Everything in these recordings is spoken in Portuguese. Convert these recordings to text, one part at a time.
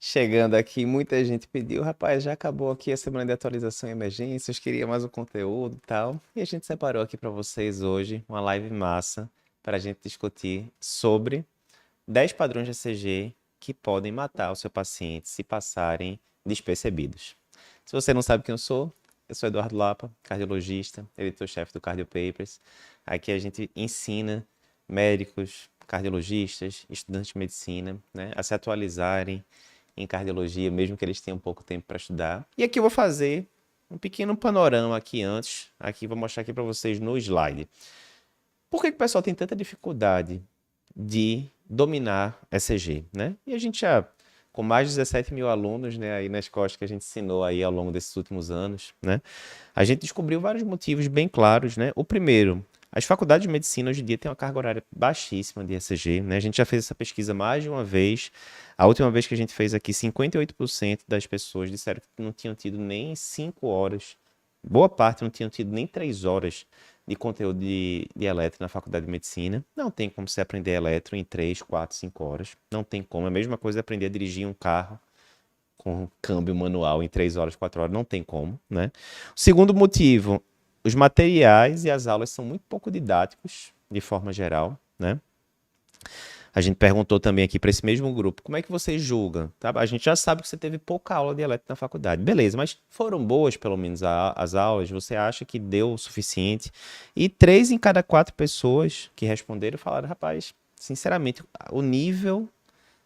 chegando aqui, muita gente pediu, rapaz, já acabou aqui a semana de atualização e emergências, queria mais um conteúdo e tal. E a gente separou aqui para vocês hoje uma live massa para a gente discutir sobre 10 padrões de ECG que podem matar o seu paciente se passarem despercebidos. Se você não sabe quem eu sou Eduardo Lapa, cardiologista, editor-chefe do Cardio Papers. Aqui a gente ensina médicos, cardiologistas, estudantes de medicina, né, a se atualizarem em cardiologia, mesmo que eles tenham pouco tempo para estudar. E aqui eu vou fazer um pequeno panorama aqui antes. Aqui vou mostrar aqui para vocês no slide. Por que o pessoal tem tanta dificuldade de dominar ECG, né? E a gente já, com mais de 17 mil alunos, né, aí nas costas que a gente ensinou aí ao longo desses últimos anos, né? A gente descobriu vários motivos bem claros, né? O primeiro, as faculdades de medicina hoje em dia têm uma carga horária baixíssima de ECG, né? A gente já fez essa pesquisa mais de uma vez. A última vez que a gente fez aqui, 58% das pessoas disseram que não tinham tido nem 5 horas. Boa parte não tinham tido nem 3 horas de conteúdo de eletro na faculdade de medicina. Não tem como você aprender eletro em 3, 4, 5 horas. Não tem como. É a mesma coisa aprender a dirigir um carro com câmbio manual em 3 horas, 4 horas. Não tem como, né? O segundo motivo, os materiais e as aulas são muito pouco didáticos, de forma geral, né? A gente perguntou também aqui para esse mesmo grupo, como é que você julga? Tá? A gente já sabe que você teve pouca aula de elétrica na faculdade. Beleza, mas foram boas pelo menos as aulas? Você acha que deu o suficiente? E 3 em cada 4 pessoas que responderam falaram, rapaz, sinceramente, o nível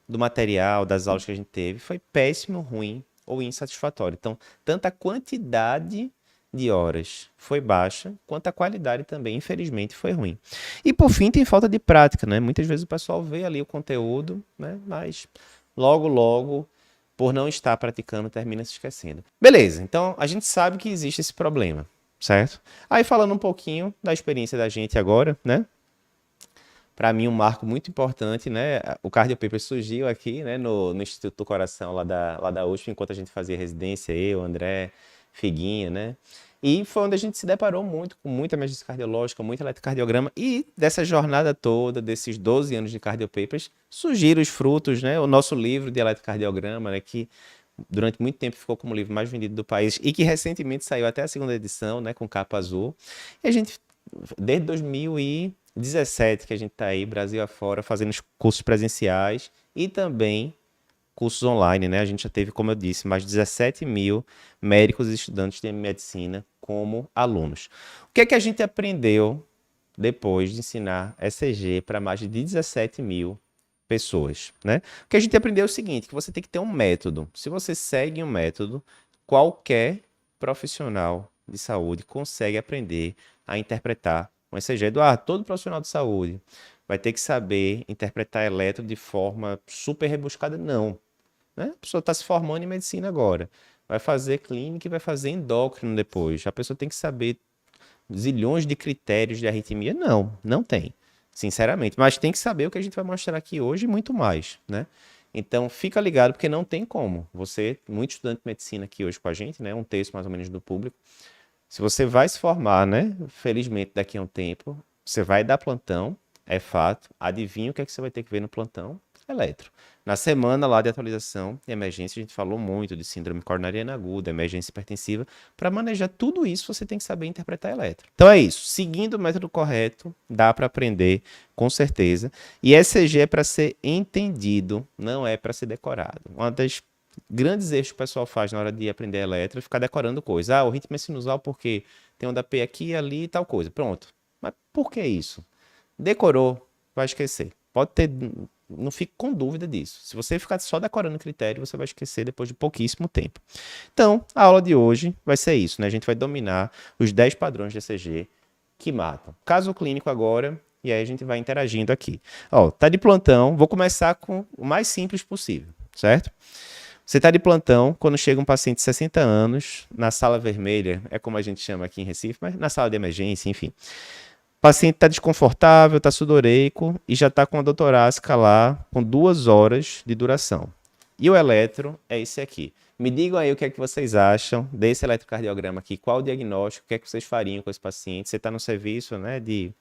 do material, das aulas que a gente teve, foi péssimo, ruim ou insatisfatório. Então, tanto a quantidade de horas foi baixa, quanto a qualidade também, infelizmente, foi ruim. E por fim, tem falta de prática, né? Muitas vezes o pessoal vê ali o conteúdo, né? Mas logo, por não estar praticando, termina se esquecendo. Beleza, então a gente sabe que existe esse problema, certo? Aí falando um pouquinho da experiência da gente agora, né? Para mim, um marco muito importante, né? O Cardio Paper surgiu aqui, né, no Instituto do Coração, lá da USP, enquanto a gente fazia residência, eu, André, Figuinha, né? E foi onde a gente se deparou muito com muita emergência cardiológica, muito eletrocardiograma, e dessa jornada toda, desses 12 anos de Cardio Papers, surgiram os frutos, né? O nosso livro de eletrocardiograma, né, que durante muito tempo ficou como o livro mais vendido do país e que recentemente saiu até a segunda edição, né, com capa azul. E a gente, desde 2017 que a gente está aí, Brasil afora, fazendo os cursos presenciais e também cursos online, né? A gente já teve, como eu disse, mais de 17 mil médicos e estudantes de medicina como alunos. O que é que a gente aprendeu depois de ensinar ECG para mais de 17 mil pessoas, né? O que a gente aprendeu é o seguinte, que você tem que ter um método. Se você segue um método, qualquer profissional de saúde consegue aprender a interpretar um ECG. Eduardo, todo profissional de saúde vai ter que saber interpretar eletro de forma super rebuscada? Não, né? A pessoa está se formando em medicina agora, vai fazer clínica e vai fazer endócrino depois. A pessoa tem que saber zilhões de critérios de arritmia? Não, não tem, sinceramente. Mas tem que saber o que a gente vai mostrar aqui hoje e muito mais, né? Então, fica ligado, porque não tem como. Você, muito estudante de medicina aqui hoje com a gente, né? Um terço mais ou menos do público. Se você vai se formar, né? Felizmente, daqui a um tempo, você vai dar plantão, é fato. Adivinha o que é que você vai ter que ver no plantão? Eletro. Na semana lá de atualização e emergência, a gente falou muito de síndrome coronariana aguda, emergência hipertensiva. Para manejar tudo isso, você tem que saber interpretar eletro. Então é isso. Seguindo o método correto, dá para aprender com certeza. E ECG é para ser entendido, não é para ser decorado. Uma das grandes erros que o pessoal faz na hora de aprender eletro é ficar decorando coisas. Ah, o ritmo é sinusal porque tem onda P aqui, ali e tal coisa. Pronto. Mas por que isso? Decorou, vai esquecer. Pode ter, não fique com dúvida disso. Se você ficar só decorando critério, você vai esquecer depois de pouquíssimo tempo. Então, a aula de hoje vai ser isso, né? A gente vai dominar os 10 padrões de ECG que matam. Caso clínico agora, e aí a gente vai interagindo aqui. Ó, tá de plantão, vou começar com o mais simples possível, certo? Você está de plantão quando chega um paciente de 60 anos na sala vermelha, é como a gente chama aqui em Recife, mas na sala de emergência, enfim. O paciente está desconfortável, está sudoreico e já está com a dor torácica lá com 2 horas de duração. E o eletro é esse aqui. Me digam aí o que é que vocês acham desse eletrocardiograma aqui, qual o diagnóstico, o que é que vocês fariam com esse paciente. Você está no serviço, né, de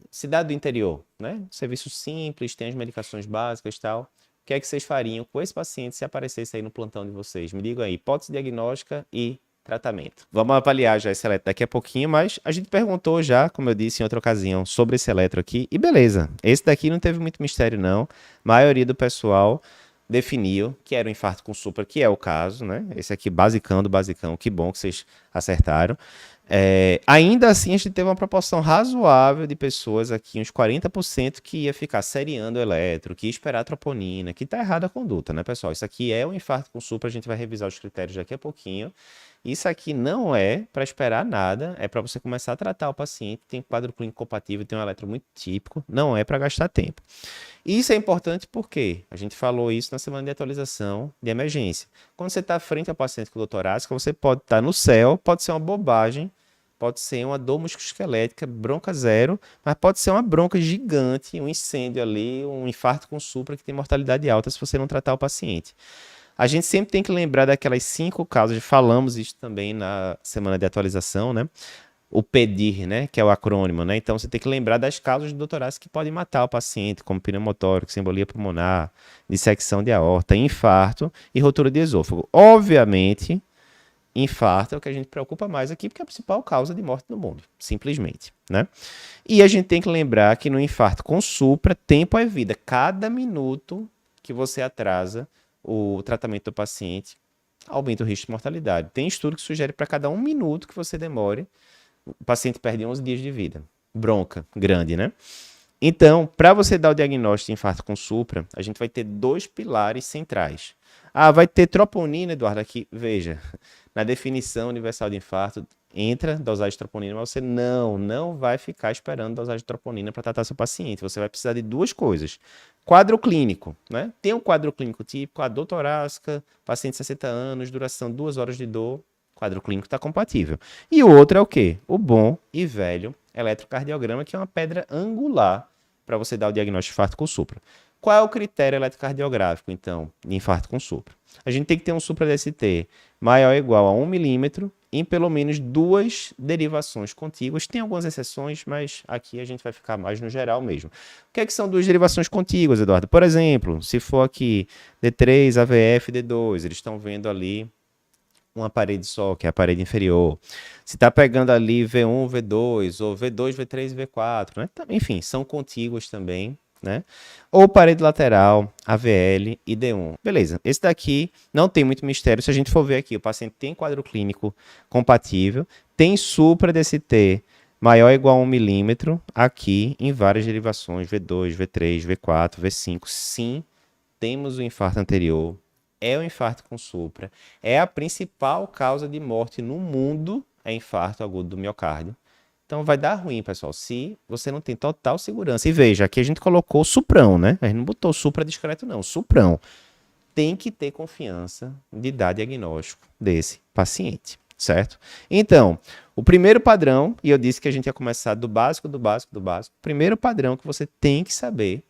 cidade do interior, né? Serviço simples, tem as medicações básicas e tal. que é que vocês fariam com esse paciente se aparecesse aí no plantão de vocês? Me digam aí, hipótese diagnóstica e tratamento. Vamos avaliar já esse eletro daqui a pouquinho, mas a gente perguntou já, como eu disse em outra ocasião, sobre esse eletro aqui, e beleza, esse daqui não teve muito mistério não, a maioria do pessoal definiu que era um infarto com supra, que é o caso, né? Esse aqui, basicão do basicão, que bom que vocês acertaram. Ainda assim, a gente teve uma proporção razoável de pessoas aqui, uns 40%, que ia ficar seriando o eletro, que ia esperar a troponina, que tá errada a conduta, né, pessoal? Isso aqui é um infarto com supra, a gente vai revisar os critérios daqui a pouquinho. Isso aqui não é para esperar nada, é para você começar a tratar o paciente, tem quadro clínico compatível, tem um eletro muito típico, não é para gastar tempo. Isso é importante porque a gente falou isso na semana de atualização de emergência. Quando você está frente ao paciente com dor torácica, você pode estar no céu, pode ser uma bobagem, pode ser uma dor musculoesquelética, bronca zero, mas pode ser uma bronca gigante, um incêndio ali, um infarto com supra que tem mortalidade alta se você não tratar o paciente. A gente sempre tem que lembrar daquelas 5 causas, falamos isso também na semana de atualização, né? O PEDIR, né, que é o acrônimo, né? Então você tem que lembrar das causas de dor torácica que podem matar o paciente, como pneumotórax, embolia pulmonar, dissecção de aorta, infarto e rotura de esôfago. Obviamente, infarto é o que a gente preocupa mais aqui, porque é a principal causa de morte no mundo, simplesmente, né? E a gente tem que lembrar que no infarto com supra, tempo é vida. Cada minuto que você atrasa o tratamento do paciente aumenta o risco de mortalidade. Tem estudo que sugere para cada 1 minuto que você demore, o paciente perde 11 dias de vida. Bronca grande, né? Então, para você dar o diagnóstico de infarto com supra, a gente vai ter 2 pilares centrais. Ah, vai ter troponina, Eduardo, aqui. Veja, na definição universal de infarto, entra dosagem de troponina, mas você não vai ficar esperando dosagem de troponina para tratar seu paciente. Você vai precisar de 2 coisas. Quadro clínico, né? Tem um quadro clínico típico, a dor torácica, paciente de 60 anos, duração 2 horas de dor, quadro clínico está compatível. E o outro é o quê? O bom e velho eletrocardiograma, que é uma pedra angular para você dar o diagnóstico de infarto com supra. Qual é o critério eletrocardiográfico, então, de infarto com supra? A gente tem que ter um supra-DST maior ou igual a 1 milímetro em pelo menos 2 derivações contíguas. Tem algumas exceções, mas aqui a gente vai ficar mais no geral mesmo. O que são 2 derivações contíguas, Eduardo? Por exemplo, se for aqui D3, AVF, D2, eles estão vendo ali uma parede só, que é a parede inferior. Se está pegando ali V1, V2, ou V2, V3 e V4, né? Enfim, são contíguas também, né? Ou parede lateral, AVL e D1. Beleza, esse daqui não tem muito mistério. Se a gente for ver aqui, o paciente tem quadro clínico compatível, tem supra-DST maior ou igual a 1 milímetro, aqui em várias derivações, V2, V3, V4, V5. Sim, temos o infarto anterior, é o infarto com supra, é a principal causa de morte no mundo, é infarto agudo do miocárdio. Então vai dar ruim, pessoal, se você não tem total segurança. E veja, aqui a gente colocou suprão, né? A gente não botou supra discreto, não, suprão. Tem que ter confiança de dar diagnóstico desse paciente, certo? Então, o primeiro padrão, e eu disse que a gente ia começar do básico, do básico, do básico. O primeiro padrão que você tem que saber,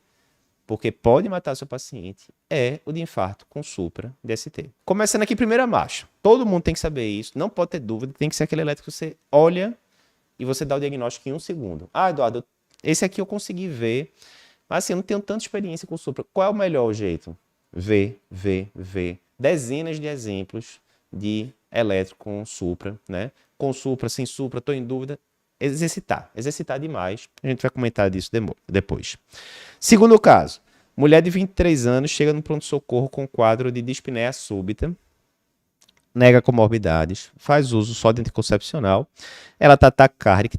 porque pode matar seu paciente, é o de infarto com supra DST. Começando aqui, primeira marcha. Todo mundo tem que saber isso, não pode ter dúvida, tem que ser aquele elétrico que você olha e você dá o diagnóstico em 1 segundo. Ah, Eduardo, esse aqui eu consegui ver, mas assim, eu não tenho tanta experiência com supra. Qual é o melhor jeito? Ver. Dezenas de exemplos de elétrico com supra, né? Com supra, sem supra, estou em dúvida. Exercitar demais. A gente vai comentar disso depois. Segundo caso, mulher de 23 anos chega no pronto-socorro com quadro de dispneia súbita, nega comorbidades, faz uso só de anticoncepcional, ela está taquicárdica,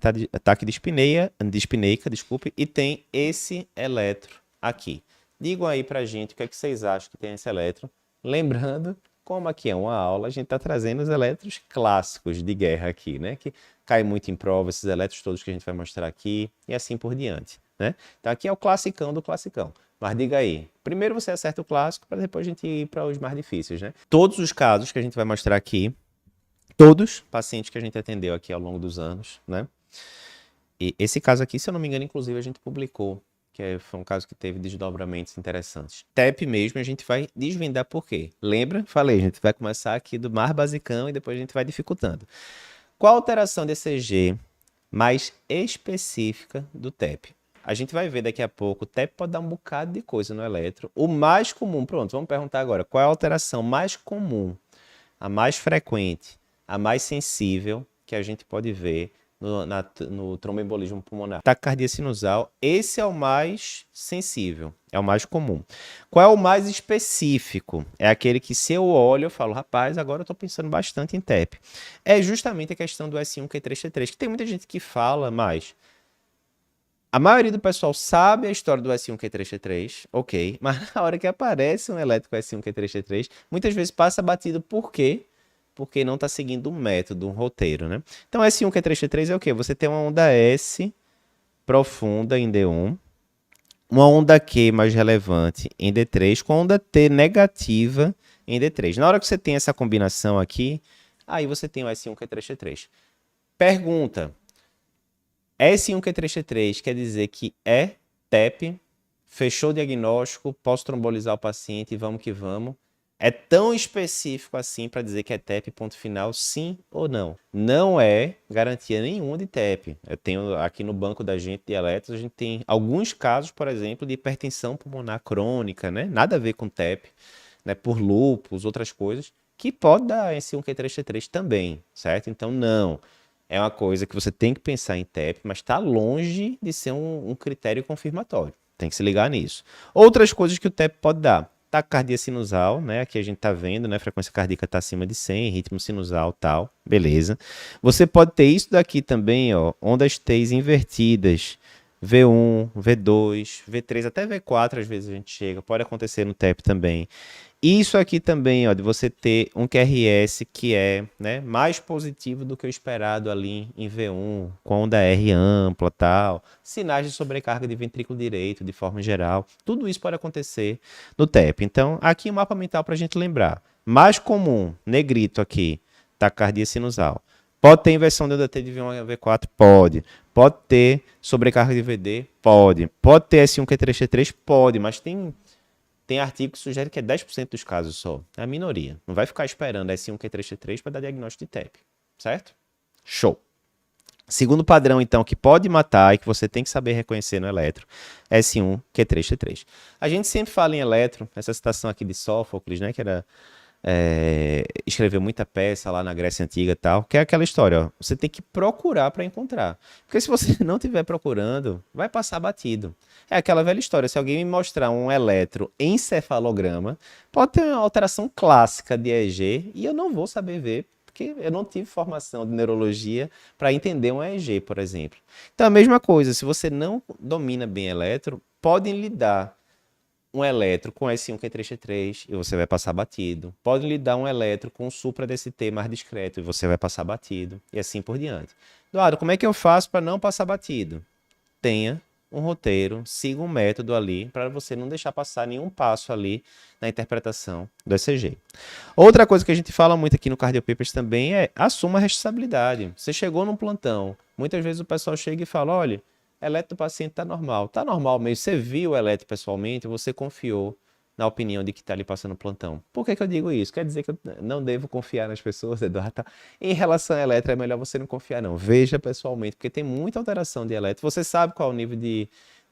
dispneica, desculpe, e tem esse eletro aqui. Digam aí pra gente o que é que vocês acham que tem esse eletro. Lembrando, como aqui é uma aula, a gente está trazendo os eletros clássicos de guerra aqui, né? Que cai muito em prova, esses eletros todos que a gente vai mostrar aqui, e assim por diante, né? Então aqui é o classicão do classicão. Mas diga aí, primeiro você acerta o clássico, para depois a gente ir para os mais difíceis, né? Todos os casos que a gente vai mostrar aqui, todos pacientes que a gente atendeu aqui ao longo dos anos, né? E esse caso aqui, se eu não me engano, inclusive a gente publicou, que foi um caso que teve desdobramentos interessantes. TEP mesmo, a gente vai desvendar por quê. Lembra? Falei, a gente vai começar aqui do mais basicão e depois a gente vai dificultando. Qual a alteração de ECG mais específica do TEP? A gente vai ver daqui a pouco, o TEP pode dar um bocado de coisa no eletro. O mais comum, pronto, vamos perguntar agora, qual é a alteração mais comum, a mais frequente, a mais sensível que a gente pode ver no tromboembolismo pulmonar? Taquicardia sinusal, esse é o mais sensível, é o mais comum. Qual é o mais específico? É aquele que se eu olho, eu falo, rapaz, agora eu estou pensando bastante em TEP. É justamente a questão do S1Q3T3, que tem muita gente que fala, mas a maioria do pessoal sabe a história do S1Q3T3, ok, mas na hora que aparece um elétrico S1Q3T3, muitas vezes passa batido. Por quê? Porque não está seguindo um método, um roteiro, né? Então, S1Q3T3 é o quê? Você tem uma onda S profunda em D1, uma onda Q mais relevante em D3, com onda T negativa em D3. Na hora que você tem essa combinação aqui, aí você tem o S1Q3T3. Pergunta: S1Q3T3 quer dizer que é TEP, fechou o diagnóstico, posso trombolizar o paciente e vamos que vamos. É tão específico assim para dizer que é TEP, ponto final, sim ou não? Não é garantia nenhuma de TEP. Eu tenho aqui no banco da gente de eletros, a gente tem alguns casos, por exemplo, de hipertensão pulmonar crônica, né? Nada a ver com TEP, né? Por lúpus, outras coisas, que pode dar S1Q3T3 também, certo? Então, não. É uma coisa que você tem que pensar em TEP, mas está longe de ser um critério confirmatório. Tem que se ligar nisso. Outras coisas que o TEP pode dar. Taquicardia sinusal, né? Aqui a gente está vendo, né? Frequência cardíaca está acima de 100, ritmo sinusal tal, beleza. Você pode ter isso daqui também, ó, ondas T's invertidas, V1, V2, V3, até V4 às vezes a gente chega, pode acontecer no TEP também. Isso aqui também, ó, de você ter um QRS que é, né, mais positivo do que o esperado ali em V1, com onda R ampla tal, sinais de sobrecarga de ventrículo direito de forma geral, tudo isso pode acontecer no TEP. Então, aqui o mapa mental para a gente lembrar. Mais comum, negrito aqui, taquicardia sinusal. Pode ter inversão de onda T de V1 a V4? Pode. Pode ter sobrecarga de VD? Pode. Pode ter S1Q3T3? Pode, mas tem artigo que sugere que é 10% dos casos só. É a minoria. Não vai ficar esperando S1Q3T3 para dar diagnóstico de TEP. Certo? Show. Segundo padrão, então, que pode matar e que você tem que saber reconhecer no eletro, S1Q3T3. A gente sempre fala em eletro, essa citação aqui de Sófocles, né, que era escreveu muita peça lá na Grécia Antiga e tal, que é aquela história, ó, você tem que procurar para encontrar. Porque se você não estiver procurando, vai passar batido. É aquela velha história, se alguém me mostrar um eletroencefalograma, pode ter uma alteração clássica de EEG e eu não vou saber ver, porque eu não tive formação de neurologia para entender um EEG, por exemplo. Então, a mesma coisa, se você não domina bem eletro, podem lhe dar um eletro com S1Q3T3 e você vai passar batido. Pode lhe dar um eletro com supra-DST mais discreto e você vai passar batido. E assim por diante. Eduardo, como é que eu faço para não passar batido? Tenha um roteiro, siga um método ali para você não deixar passar nenhum passo ali na interpretação do ECG. Outra coisa que a gente fala muito aqui no Cardio Papers também é assuma a responsabilidade. Você chegou num plantão, muitas vezes o pessoal chega e fala, olha, eletro do paciente está normal. Está normal mesmo. Você viu o eletro pessoalmente, você confiou na opinião de que está ali passando plantão. Por que eu digo isso? Quer dizer que eu não devo confiar nas pessoas, Eduardo? Tá? Em relação a eletro, é melhor você não confiar, não. Veja pessoalmente, porque tem muita alteração de eletro. Você sabe qual é o nível de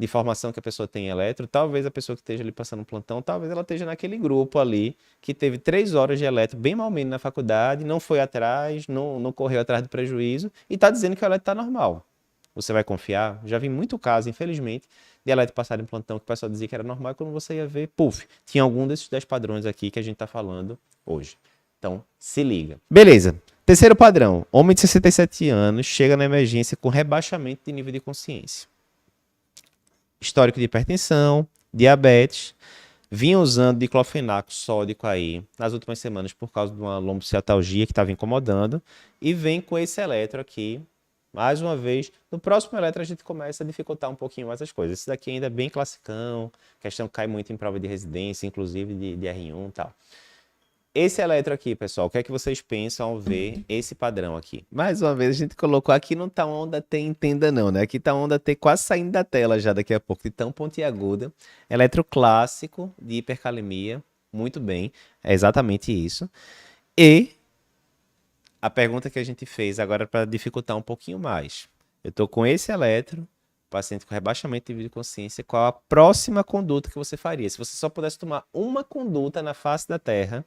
formação que a pessoa tem em eletro. Talvez a pessoa que esteja ali passando plantão, talvez ela esteja naquele grupo ali, que teve 3 horas de eletro bem mal menos na faculdade, não foi atrás, não correu atrás do prejuízo, e está dizendo que o eletro está normal. Você vai confiar? Já vi muito caso, infelizmente, de eletro passar em plantão que o pessoal dizia que era normal e quando você ia ver, puf, tinha algum desses 10 padrões aqui que a gente está falando hoje. Então, se liga. Beleza. Terceiro padrão. Homem de 67 anos chega na emergência com rebaixamento de nível de consciência. Histórico de hipertensão, diabetes, vinha usando diclofenaco sódico aí nas últimas semanas por causa de uma lombociatalgia que estava incomodando e vem com esse eletro aqui. Mais uma vez, no próximo eletro a gente começa a dificultar um pouquinho mais as coisas. Esse daqui ainda é bem classicão, questão cai muito em prova de residência, inclusive de R1 e tal. Esse eletro aqui, pessoal, o que é que vocês pensam ao ver esse padrão aqui? Mais uma vez a gente colocou aqui, não tá onda T, entenda não, né? Aqui tá onda T quase saindo da tela já daqui a pouco, de tão pontiaguda. Eletro clássico de hipercalemia, muito bem, é exatamente isso. E a pergunta que a gente fez agora para dificultar um pouquinho mais. Eu tô com esse eletro, paciente com rebaixamento de nível de consciência, qual a próxima conduta que você faria? Se você só pudesse tomar uma conduta na face da Terra,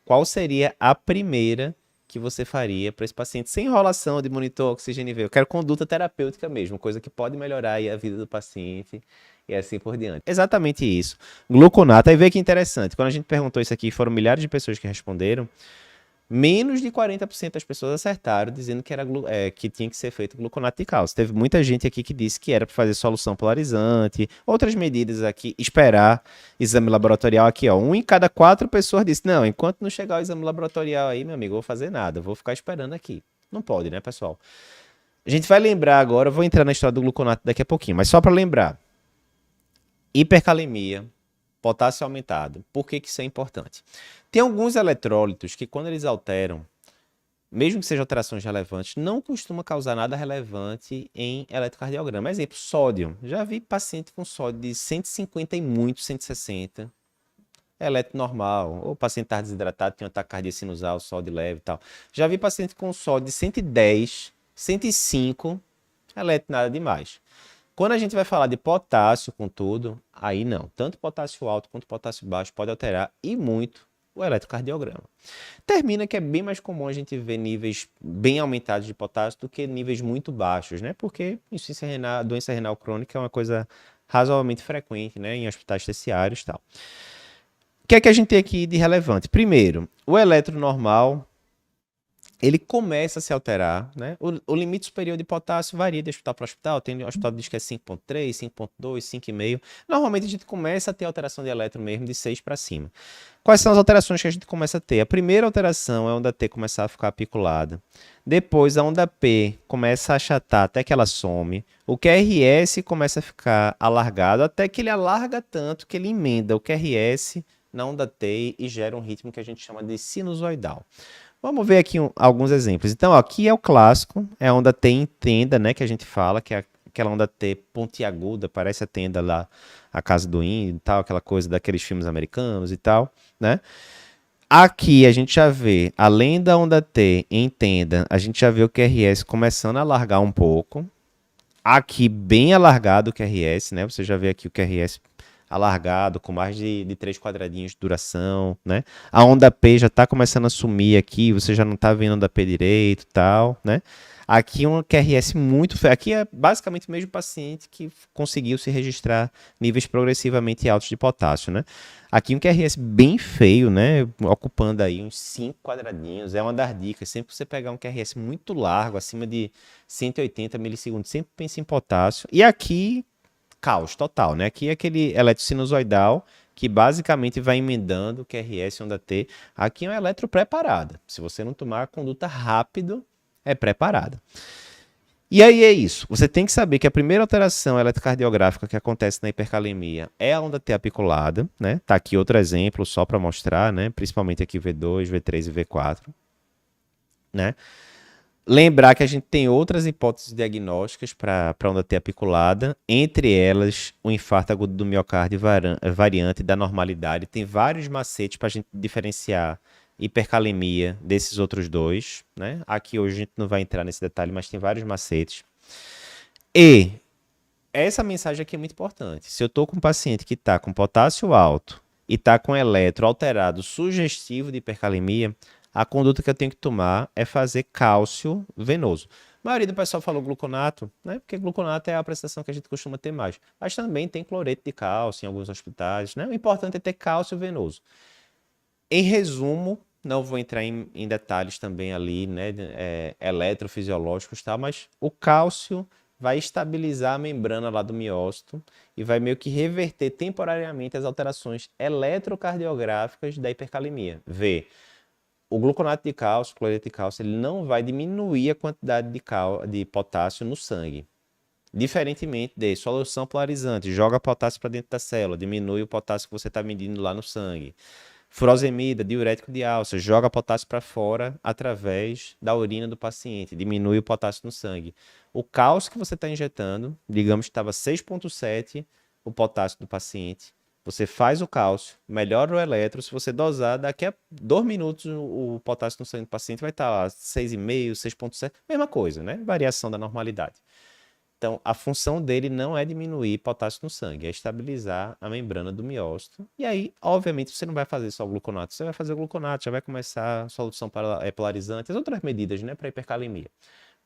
qual seria a primeira que você faria para esse paciente sem enrolação de monitor, oxigênio e veio? Eu quero conduta terapêutica mesmo, coisa que pode melhorar aí a vida do paciente e assim por diante. Exatamente isso. Gluconato, aí vê que interessante. Quando a gente perguntou isso aqui, foram milhares de pessoas que responderam. Menos de 40% das pessoas acertaram, dizendo que, que tinha que ser feito gluconato de cálcio. Teve muita gente aqui que disse que era para fazer solução polarizante, outras medidas aqui, esperar exame laboratorial aqui, ó. 1 em cada 4 pessoas disse, não, enquanto não chegar o exame laboratorial aí, meu amigo, eu vou fazer nada, vou ficar esperando aqui. Não pode, né, pessoal? A gente vai lembrar agora, eu vou entrar na história do gluconato daqui a pouquinho, mas só para lembrar. Hipercalemia, potássio aumentado. Por que isso é importante? Tem alguns eletrólitos que, quando eles alteram, mesmo que sejam alterações relevantes, não costuma causar nada relevante em eletrocardiograma. Exemplo, sódio. Já vi paciente com sódio de 150 e muito, 160. Eletro normal. Ou o paciente está desidratado, tem um ataque cardíaco sinusal, sódio leve e tal. Já vi paciente com sódio de 110, 105. Eletro nada demais. Quando a gente vai falar de potássio, contudo, aí não. Tanto potássio alto quanto potássio baixo pode alterar e muito o eletrocardiograma. Termina que é bem mais comum a gente ver níveis bem aumentados de potássio do que níveis muito baixos, né? Porque insuficiência renal, doença renal crônica é uma coisa razoavelmente frequente, né? Em hospitais terciários e tal. O que é que a gente tem aqui de relevante? Primeiro, o eletro normal, ele começa a se alterar, né? O limite superior de potássio varia de hospital para hospital. Tem hospital que diz que é 5,3, 5,2, 5,5. Normalmente a gente começa a ter alteração de eletro mesmo de 6 para cima. Quais são as alterações que a gente começa a ter? A primeira alteração é a onda T começar a ficar apiculada. Depois a onda P começa a achatar até que ela some. O QRS começa a ficar alargado até que ele alarga tanto que ele emenda o QRS na onda T e gera um ritmo que a gente chama de sinusoidal. Vamos ver aqui alguns exemplos. Então, ó, aqui é o clássico, é a onda T em tenda, né, que a gente fala, que é aquela onda T pontiaguda, parece a tenda lá, a casa do índio e tal, aquela coisa daqueles filmes americanos e tal, né? Aqui a gente já vê, além da onda T em tenda, a gente já vê o QRS começando a alargar um pouco. Aqui bem alargado o QRS, né? Você já vê aqui o QRS alargado, com mais de 3 quadradinhos de duração, né? A onda P já está começando a sumir aqui, você já não está vendo a onda P direito e tal, né? Aqui um QRS muito feio. Aqui é basicamente o mesmo paciente que conseguiu se registrar níveis progressivamente altos de potássio, né? Aqui um QRS bem feio, né? Ocupando aí uns 5 quadradinhos. É uma das dicas. Sempre que você pegar um QRS muito largo, acima de 180 milissegundos, sempre pense em potássio. E aqui caos total, né? Aqui é aquele eletrosinusoidal que basicamente vai emendando o QRS onda T. Aqui é uma eletro preparada. Se você não tomar a conduta rápido, é preparada. E aí é isso. Você tem que saber que a primeira alteração eletrocardiográfica que acontece na hipercalemia é a onda T apiculada, né? Tá aqui outro exemplo só para mostrar, né? Principalmente aqui V2, V3 e V4, né? Lembrar que a gente tem outras hipóteses diagnósticas para a onda T apiculada, entre elas o infarto agudo do miocárdio variante da normalidade. Tem vários macetes para a gente diferenciar hipercalemia desses outros dois, né? Aqui hoje a gente não vai entrar nesse detalhe, mas tem vários macetes. E essa mensagem aqui é muito importante. Se eu estou com um paciente que está com potássio alto e está com eletro alterado sugestivo de hipercalemia, a conduta que eu tenho que tomar é fazer cálcio venoso. A maioria do pessoal falou gluconato, né? Porque gluconato é a prestação que a gente costuma ter mais. Mas também tem cloreto de cálcio em alguns hospitais, né? O importante é ter cálcio venoso. Em resumo, não vou entrar em detalhes também ali, né? Eletrofisiológicos e tal, mas o cálcio vai estabilizar a membrana lá do miócito e vai meio que reverter temporariamente as alterações eletrocardiográficas da hipercalemia. Vê. O gluconato de cálcio, o cloreto de cálcio, ele não vai diminuir a quantidade de potássio no sangue. Diferentemente de solução polarizante, joga potássio para dentro da célula, diminui o potássio que você está medindo lá no sangue. Furosemida, diurético de alça, joga potássio para fora através da urina do paciente, diminui o potássio no sangue. O cálcio que você está injetando, digamos que estava 6,7 o potássio do paciente, você faz o cálcio, melhora o eletro, se você dosar, daqui a 2 minutos o potássio no sangue do paciente vai estar lá 6,5, 6,7, mesma coisa, né? Variação da normalidade. Então, a função dele não é diminuir potássio no sangue, é estabilizar a membrana do miócito. E aí, obviamente, você não vai fazer só o gluconato, você vai fazer o gluconato, já vai começar a solução polarizante, as outras medidas, né, para hipercalemia,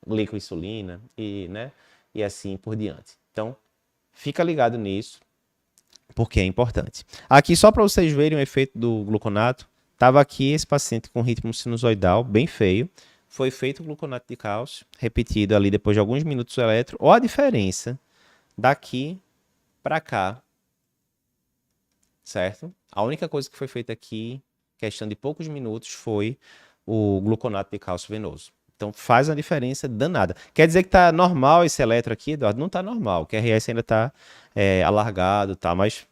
glicoinsulina e, né, e assim por diante. Então, fica ligado nisso, porque é importante. Aqui, só para vocês verem o efeito do gluconato, estava aqui esse paciente com ritmo sinusoidal, bem feio. Foi feito o gluconato de cálcio, repetido ali depois de alguns minutos o eletro. Olha a diferença daqui para cá, certo? A única coisa que foi feita aqui, questão de poucos minutos, foi o gluconato de cálcio venoso. Então faz uma diferença danada. Quer dizer que tá normal esse eletro aqui, Eduardo? Não tá normal. O QRS ainda tá alargado, tá? Mas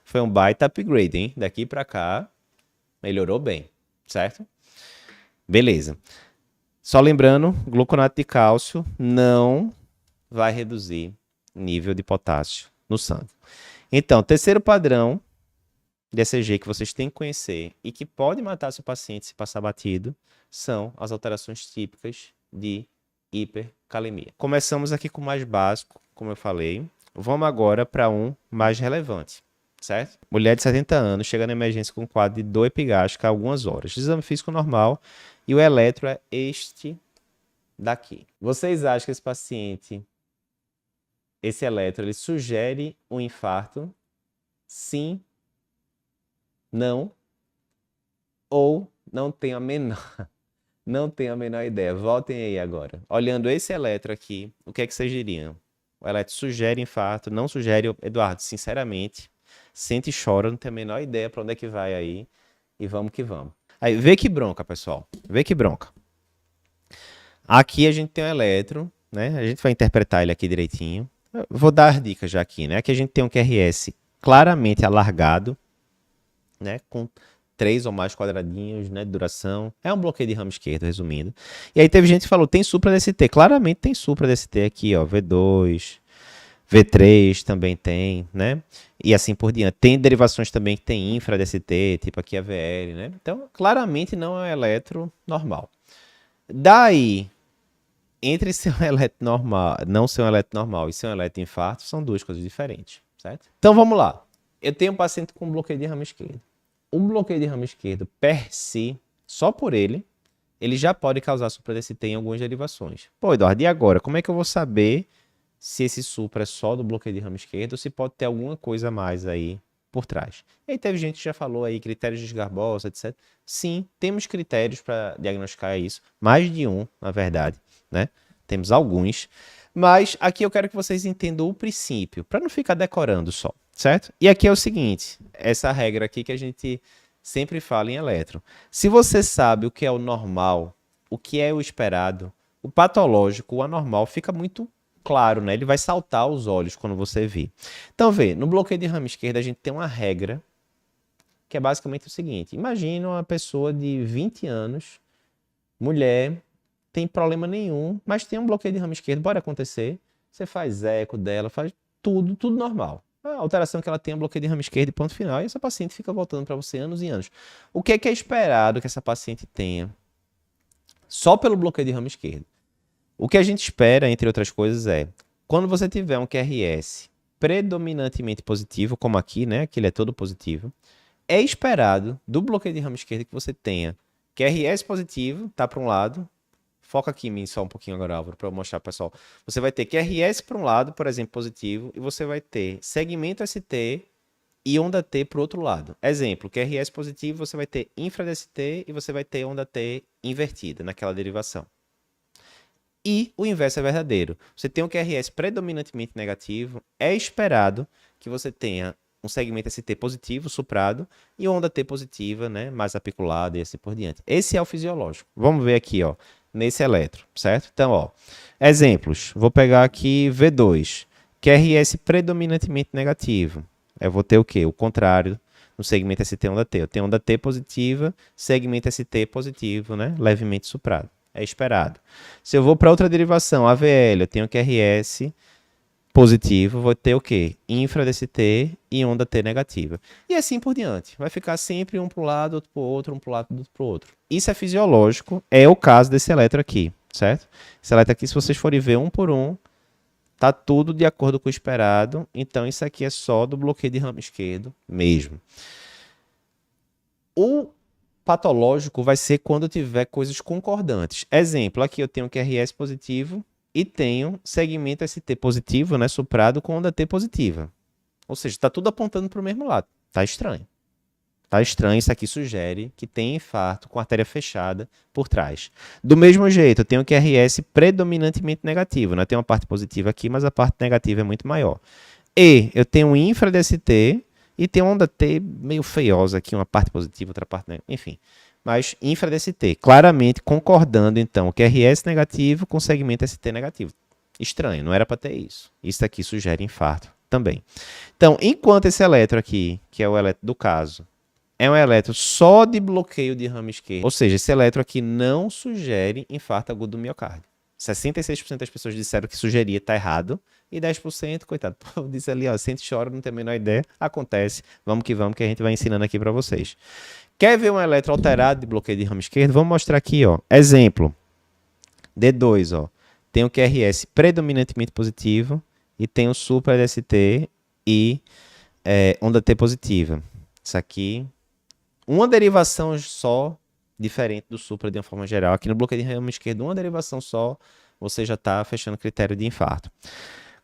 foi um baita upgrade, hein? Daqui para cá, melhorou bem, certo? Beleza. Só lembrando, gluconato de cálcio não vai reduzir nível de potássio no sangue. Então, terceiro padrão de ECG que vocês têm que conhecer e que pode matar seu paciente se passar batido são as alterações típicas de hipercalemia. Começamos aqui com o mais básico, como eu falei. Vamos agora para um mais relevante, certo? Mulher de 70 anos chega na emergência com um quadro de dor epigástrica há algumas horas. Exame físico normal e o eletro é este daqui. Vocês acham que esse paciente, esse eletro, ele sugere um infarto? Sim, não, ou não tem a menor, não tem a menor ideia. Voltem aí agora. Olhando esse eletro aqui, o que é que vocês diriam? O eletro sugere infarto, não sugere? Eduardo, sinceramente, sente e chora, não tem a menor ideia para onde é que vai aí. E vamos que vamos. Aí, vê que bronca, pessoal. Vê que bronca. Aqui a gente tem um eletro, né? A gente vai interpretar ele aqui direitinho. Eu vou dar as dicas já aqui, né? Aqui a gente tem um QRS claramente alargado, né? Com 3 ou mais quadradinhos, né, de duração. É um bloqueio de ramo esquerdo, resumindo. E aí teve gente que falou, tem supra DST. Claramente tem supra DST aqui, ó, V2, V3 também tem, né? E assim por diante. Tem derivações também que tem infra DST, tipo aqui a VL, né? Então, claramente não é um eletro normal. Daí, entre ser um eletro normal, não ser um eletro normal e ser um eletro infarto, são duas coisas diferentes, certo? Então vamos lá. Eu tenho um paciente com bloqueio de ramo esquerdo. O bloqueio de ramo esquerdo, per si, só por ele já pode causar supra-DST em algumas derivações. Pô, Eduardo, e agora? Como é que eu vou saber se esse supra é só do bloqueio de ramo esquerdo ou se pode ter alguma coisa a mais aí por trás? E aí teve gente que já falou aí, critérios de Esgarbosa, etc. Sim, temos critérios para diagnosticar isso. Mais de um, na verdade, né? Temos alguns. Mas aqui eu quero que vocês entendam o princípio, para não ficar decorando só, certo? E aqui é o seguinte, essa regra aqui que a gente sempre fala em eletro. Se você sabe o que é o normal, o que é o esperado, o patológico, o anormal, fica muito claro, né? Ele vai saltar aos olhos quando você vê. Então, vê, no bloqueio de ramo esquerdo a gente tem uma regra que é basicamente o seguinte. Imagina uma pessoa de 20 anos, mulher, tem problema nenhum, mas tem um bloqueio de ramo esquerdo, pode acontecer. Você faz eco dela, faz tudo normal. A alteração que ela tem é um bloqueio de ramo esquerdo e ponto final, e essa paciente fica voltando para você anos e anos. O que é esperado que essa paciente tenha só pelo bloqueio de ramo esquerdo? O que a gente espera, entre outras coisas, é quando você tiver um QRS predominantemente positivo, como aqui, né, que ele é todo positivo, é esperado do bloqueio de ramo esquerdo que você tenha QRS positivo, tá para um lado. Foca aqui em mim só um pouquinho agora, Álvaro, para eu mostrar para o pessoal. Você vai ter QRS para um lado, por exemplo, positivo, e você vai ter segmento ST e onda T para o outro lado. Exemplo, QRS positivo, você vai ter infra DST e você vai ter onda T invertida naquela derivação. E o inverso é verdadeiro. Você tem um QRS predominantemente negativo, é esperado que você tenha um segmento ST positivo, suprado, e onda T positiva, né, mais apiculada e assim por diante. Esse é o fisiológico. Vamos ver aqui, ó, nesse eletro, certo? Então, ó, exemplos. Vou pegar aqui V2, QRS predominantemente negativo. Eu vou ter o quê? O contrário no segmento ST onda T. Eu tenho onda T positiva, segmento ST positivo, né, levemente suprado. É esperado. Se eu vou para outra derivação, AVL, eu tenho QRS positivo, vou ter o quê? Infra DST e onda T negativa. E assim por diante. Vai ficar sempre um para um lado, outro para o outro, um para o lado, outro para o outro. Isso é fisiológico, é o caso desse eletro aqui, certo? Esse eletro aqui, se vocês forem ver um por um, Tá tudo de acordo com o esperado. Então, isso aqui é só do bloqueio de ramo esquerdo mesmo. O patológico vai ser quando tiver coisas concordantes. Exemplo, aqui eu tenho QRS positivo e tenho segmento ST positivo, né, soprado com onda T positiva. Ou seja, está tudo apontando para o mesmo lado. Tá estranho. Tá estranho, isso aqui sugere que tem infarto com artéria fechada por trás. Do mesmo jeito, eu tenho QRS predominantemente negativo, né? Tem uma parte positiva aqui, mas a parte negativa é muito maior. E eu tenho infra DST e tem onda T meio feiosa aqui, uma parte positiva, outra parte negativa, enfim. Mas infra DST, claramente concordando então, QRS negativo com segmento ST negativo. Estranho, não era para ter isso. Isso aqui sugere infarto também. Então, enquanto esse eletro aqui, que é o eletro do caso, é um eletro só de bloqueio de ramo esquerdo. Ou seja, esse eletro aqui não sugere infarto agudo do miocárdio. 66% das pessoas disseram que sugeria, tá errado. E 10%, coitado, o povo disse ali, ó, sente e chora, não tem a menor ideia. Acontece. Vamos que a gente vai ensinando aqui para vocês. Quer ver um eletro alterado de bloqueio de ramo esquerdo? Vamos mostrar aqui, ó. Exemplo. D2, ó. Tem o QRS predominantemente positivo e tem o supra DST e onda T positiva. Isso aqui, uma derivação só, diferente do supra de uma forma geral. Aqui no bloqueio de ramo esquerdo, uma derivação só, você já está fechando o critério de infarto.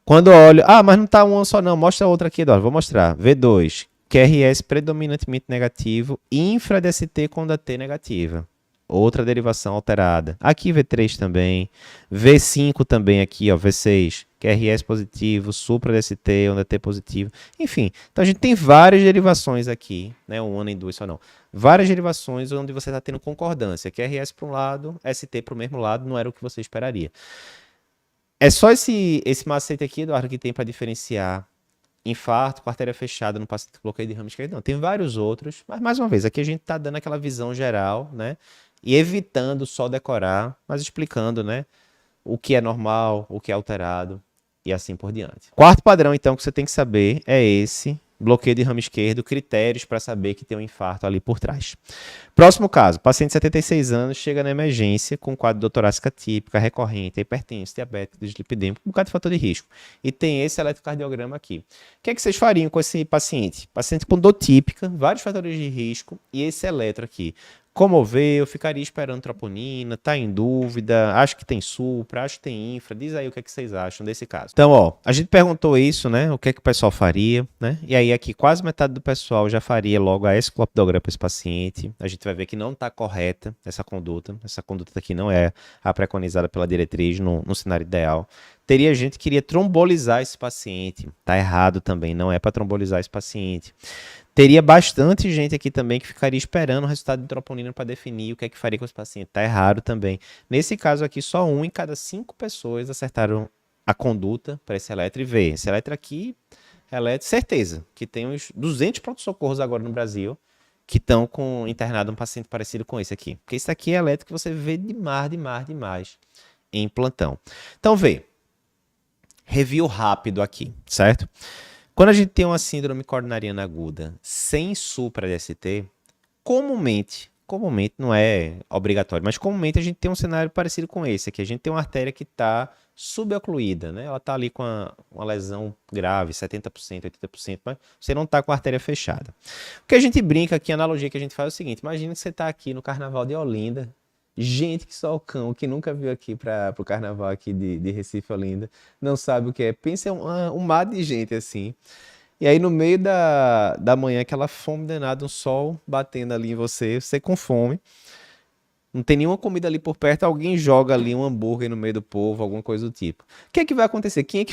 Quando eu olho, mas não está uma só não, mostra outra aqui, Eduardo, vou mostrar. V2, QRS predominantemente negativo, infra DST com onda T negativa. Outra derivação alterada. Aqui V3 também. V5 também aqui, ó, V6. QRS positivo, supra DST, onda T positivo. Enfim, então a gente tem várias derivações aqui, né? Um ano em duas só não. Várias derivações onde você está tendo concordância. QRS para um lado, ST para o mesmo lado, não era o que você esperaria. É só esse macete aqui, Eduardo, que tem para diferenciar infarto com artéria fechada no paciente com bloqueio de ramo esquerdo. Não, tem vários outros, mas mais uma vez, aqui a gente está dando aquela visão geral, né? E evitando só decorar, mas explicando, né? O que é normal, o que é alterado e assim por diante. Quarto padrão, então, que você tem que saber é esse, bloqueio de ramo esquerdo, critérios para saber que tem um infarto ali por trás. Próximo caso, paciente de 76 anos chega na emergência com quadro de dor torácica típica, recorrente, hipertenso, diabético, dislipidêmico, um bocado de fator de risco. E tem esse eletrocardiograma aqui. O que é que vocês fariam com esse paciente? Paciente com dor típica, vários fatores de risco e esse eletro aqui. Comover, eu ficaria esperando troponina, tá em dúvida, acho que tem supra, acho que tem infra, diz aí o que é que vocês acham desse caso. Então, ó, a gente perguntou isso, né, o que é que o pessoal faria, né, e aí aqui quase metade do pessoal já faria logo a esclopidograma para esse paciente, a gente vai ver que não está correta essa conduta aqui não é a preconizada pela diretriz no cenário ideal. Teria gente que iria trombolizar esse paciente, tá errado também, não é para trombolizar esse paciente. Teria bastante gente aqui também que ficaria esperando o resultado de troponina para definir o que é que faria com esse paciente. Tá errado também. Nesse caso aqui, só 1 em cada 5 pessoas acertaram a conduta para esse eletro e vê. Esse eletro aqui, eletro, certeza, que tem uns 200 pronto-socorros agora no Brasil que estão com internado um paciente parecido com esse aqui. Porque esse aqui é eletro que você vê demais em plantão. Então, vê. Review rápido aqui, certo? Quando a gente tem uma síndrome coronariana aguda sem supra-DST, comumente não é obrigatório, mas comumente a gente tem um cenário parecido com esse aqui. A gente tem uma artéria que está subocluída, né? Ela está ali com uma lesão grave, 70%, 80%, mas você não está com a artéria fechada. O que a gente brinca aqui, a analogia que a gente faz é o seguinte: imagina que você está aqui no Carnaval de Olinda, gente que só o cão, que nunca viu aqui para o carnaval aqui de Recife, Olinda, não sabe o que é. Pensa um mar de gente assim. E aí no meio da manhã, aquela fome danada, um sol batendo ali em você com fome. Não tem nenhuma comida ali por perto, alguém joga ali um hambúrguer no meio do povo, alguma coisa do tipo. O que é que vai acontecer? Quem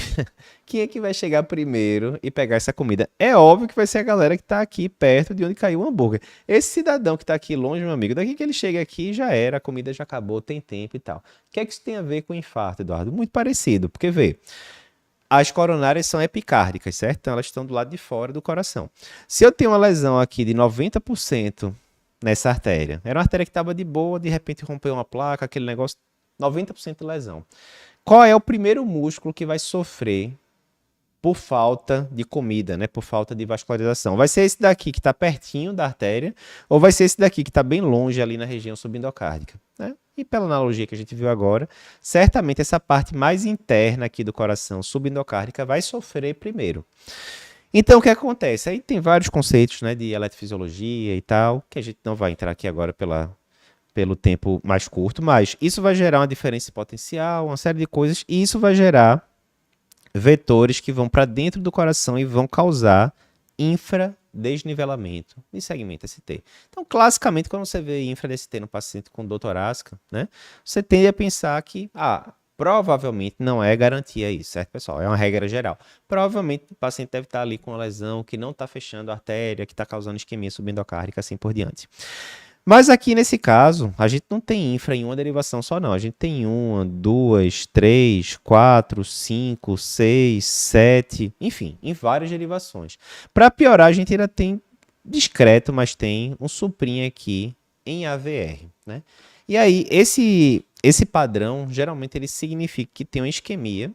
é que vai chegar primeiro e pegar essa comida? É óbvio que vai ser a galera que está aqui perto de onde caiu o hambúrguer. Esse cidadão que está aqui longe, meu amigo, daqui que ele chega aqui já era, a comida já acabou, tem tempo e tal. O que é que isso tem a ver com infarto, Eduardo? Muito parecido, porque vê, as coronárias são epicárdicas, certo? Então elas estão do lado de fora do coração. Se eu tenho uma lesão aqui de 90% nessa artéria, era uma artéria que estava de boa, de repente rompeu uma placa, aquele negócio, 90% de lesão. Qual é o primeiro músculo que vai sofrer por falta de comida, né? Por falta de vascularização? Vai ser esse daqui que está pertinho da artéria ou vai ser esse daqui que está bem longe ali na região subendocárdica, né? E pela analogia que a gente viu agora, certamente essa parte mais interna aqui do coração, subendocárdica, vai sofrer primeiro. Então, o que acontece? Aí tem vários conceitos, né, de eletrofisiologia e tal, que a gente não vai entrar aqui agora pelo tempo mais curto, mas isso vai gerar uma diferença potencial, uma série de coisas, e isso vai gerar vetores que vão para dentro do coração e vão causar infradesnivelamento de segmento ST. Então, classicamente, quando você vê infra-DST no paciente com dor torácica, né, você tende a pensar que, provavelmente não é garantia isso, certo, pessoal? É uma regra geral. Provavelmente o paciente deve estar ali com uma lesão que não está fechando a artéria, que está causando isquemia subendocárdica, assim por diante. Mas aqui nesse caso, a gente não tem infra em uma derivação só, não. A gente tem uma, duas, três, quatro, cinco, seis, sete, enfim, em várias derivações. Para piorar, a gente ainda tem discreto, mas tem um suprinho aqui em AVR, né? E aí, esse padrão, geralmente, ele significa que tem uma isquemia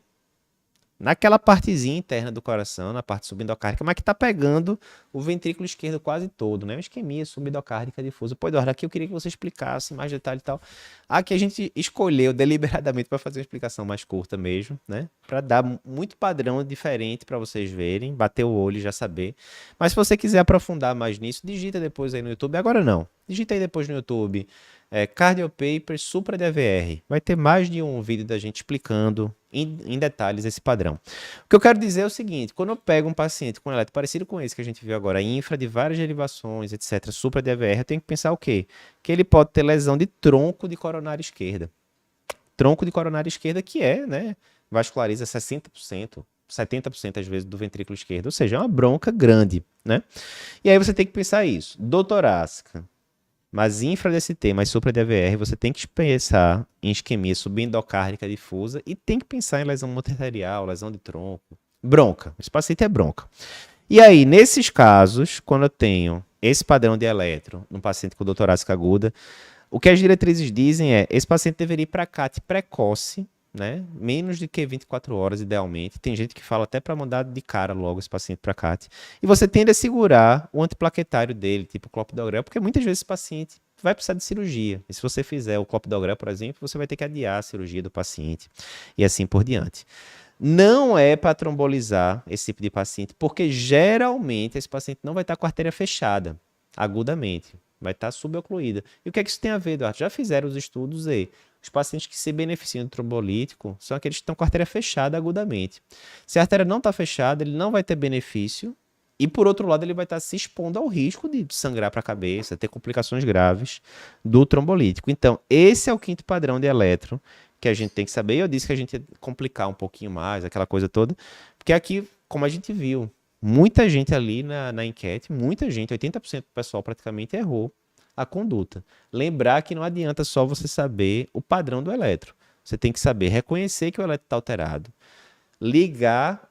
naquela partezinha interna do coração, na parte subendocárdica, mas que está pegando o ventrículo esquerdo quase todo, né? Uma isquemia subendocárdica difusa. Pô, Eduardo, aqui eu queria que você explicasse mais detalhe e tal. Aqui a gente escolheu deliberadamente para fazer uma explicação mais curta mesmo, né? Para dar muito padrão diferente para vocês verem, bater o olho e já saber. Mas se você quiser aprofundar mais nisso, digita depois aí no YouTube. Agora não. Digita aí depois no YouTube. Cardio Paper Supra de AVR. Vai ter mais de um vídeo da gente explicando em detalhes esse padrão. O que eu quero dizer é o seguinte, quando eu pego um paciente com eletro parecido com esse que a gente viu agora, infra de várias derivações, etc., supra de AVR, eu tenho que pensar o quê? Que ele pode ter lesão de tronco de coronária esquerda. Tronco de coronária esquerda que né, vasculariza 60%, 70% às vezes do ventrículo esquerdo, ou seja, é uma bronca grande, né? E aí você tem que pensar isso. Dor torácica, mas infra-DST, mas supra-DVR, você tem que pensar em isquemia subendocárdica difusa e tem que pensar em lesão multiarterial, lesão de tronco. Bronca. Esse paciente é bronca. E aí, nesses casos, quando eu tenho esse padrão de eletro no paciente com dor torácica aguda, o que as diretrizes dizem é esse paciente deveria ir para CAT precoce, né? Menos de que 24 horas, idealmente. Tem gente que fala até para mandar de cara logo esse paciente para CAT. E você tende a segurar o antiplaquetário dele, tipo clopidogrel, porque muitas vezes esse paciente vai precisar de cirurgia. E se você fizer o clopidogrel, por exemplo, você vai ter que adiar a cirurgia do paciente. E assim por diante. Não é para trombolizar esse tipo de paciente, porque geralmente esse paciente não vai estar com a artéria fechada, agudamente. Vai estar subocluída. E o que é que isso tem a ver, Eduardo? Já fizeram os estudos aí. Os pacientes que se beneficiam do trombolítico são aqueles que estão com a artéria fechada agudamente. Se a artéria não está fechada, ele não vai ter benefício. E, por outro lado, ele vai estar se expondo ao risco de sangrar para a cabeça, ter complicações graves do trombolítico. Então, esse é o quinto padrão de eletro que a gente tem que saber. Eu disse que a gente ia complicar um pouquinho mais, aquela coisa toda. Porque aqui, como a gente viu, muita gente ali na enquete, muita gente, 80% do pessoal praticamente errou a conduta. Lembrar que não adianta só você saber o padrão do eletro. Você tem que saber reconhecer que o eletro está alterado. Ligar,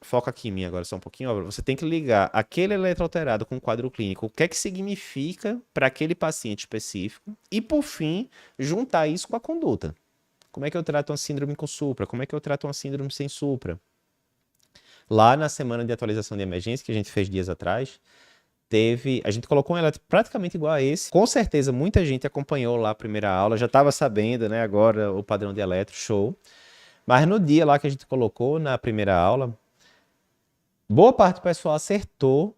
foca aqui em mim agora só um pouquinho, ó, você tem que ligar aquele eletro alterado com o quadro clínico, o que é que significa para aquele paciente específico e, por fim, juntar isso com a conduta. Como é que eu trato uma síndrome com supra? Como é que eu trato uma síndrome sem supra? Lá na semana de atualização de emergência, que a gente fez dias atrás, a gente colocou um eletro praticamente igual a esse. Com certeza, muita gente acompanhou lá a primeira aula, já estava sabendo, né, agora o padrão de eletro, show. Mas no dia lá que a gente colocou, na primeira aula, boa parte do pessoal acertou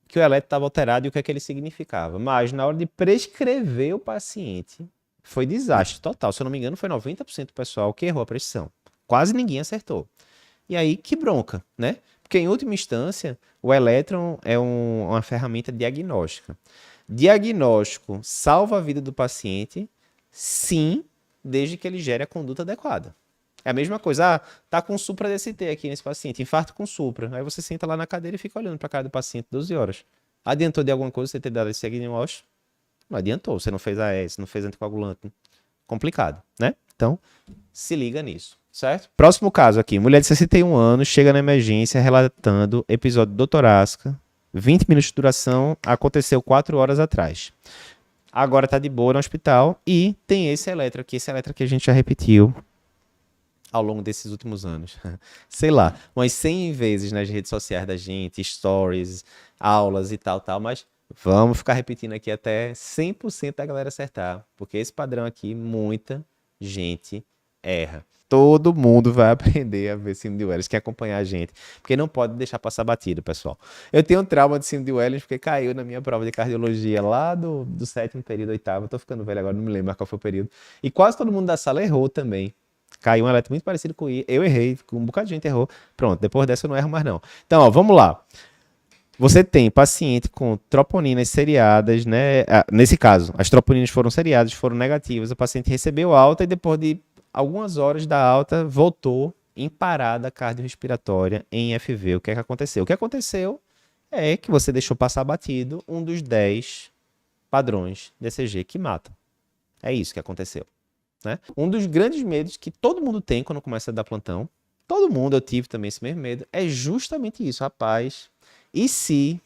que o eletro estava alterado e o que é que ele significava. Mas na hora de prescrever o paciente, foi desastre total. Se eu não me engano, foi 90% do pessoal que errou a prescrição. Quase ninguém acertou. E aí, que bronca, né? Porque, em última instância, o elétron é uma ferramenta diagnóstica. Diagnóstico salva a vida do paciente, sim, desde que ele gere a conduta adequada. É a mesma coisa, tá com supra-DST aqui nesse paciente, infarto com supra. Aí você senta lá na cadeira e fica olhando para a cara do paciente 12 horas. Adiantou de alguma coisa você ter dado esse diagnóstico? Não adiantou, você não fez AS, não fez anticoagulante. Complicado, né? Então, se liga nisso. Certo? Próximo caso aqui. Mulher de 61 anos chega na emergência relatando episódio de dor torácica. 20 minutos de duração. Aconteceu 4 horas atrás. Agora está de boa no hospital. E tem esse eletro aqui. Esse eletro que a gente já repetiu ao longo desses últimos anos. Sei lá, umas 100 vezes nas redes sociais da gente. Stories, aulas e tal. Mas Vamos ficar repetindo aqui até 100% da galera acertar, porque esse padrão aqui, muita gente erra. Todo mundo vai aprender a ver síndrome de Wellens, quer acompanhar a gente, porque não pode deixar passar batido, pessoal. Eu tenho um trauma de síndrome de Wellens porque caiu na minha prova de cardiologia lá do sétimo período, oitavo. Eu tô ficando velho agora, não me lembro mais qual foi o período. E quase todo mundo da sala errou também. Caiu um eletro muito parecido com o I. Eu errei, um bocado de gente errou. Pronto, depois dessa eu não erro mais não. Então, ó, vamos lá. Você tem paciente com troponinas seriadas, né? Nesse caso, as troponinas foram seriadas, foram negativas. O paciente recebeu alta e depois de algumas horas da alta voltou em parada cardiorrespiratória em FV. O que é que aconteceu? O que aconteceu é que você deixou passar batido um dos 10 padrões DCG que matam. É isso que aconteceu, né? Um dos grandes medos que todo mundo tem quando começa a dar plantão, todo mundo, eu tive também esse mesmo medo, é justamente isso, rapaz. E se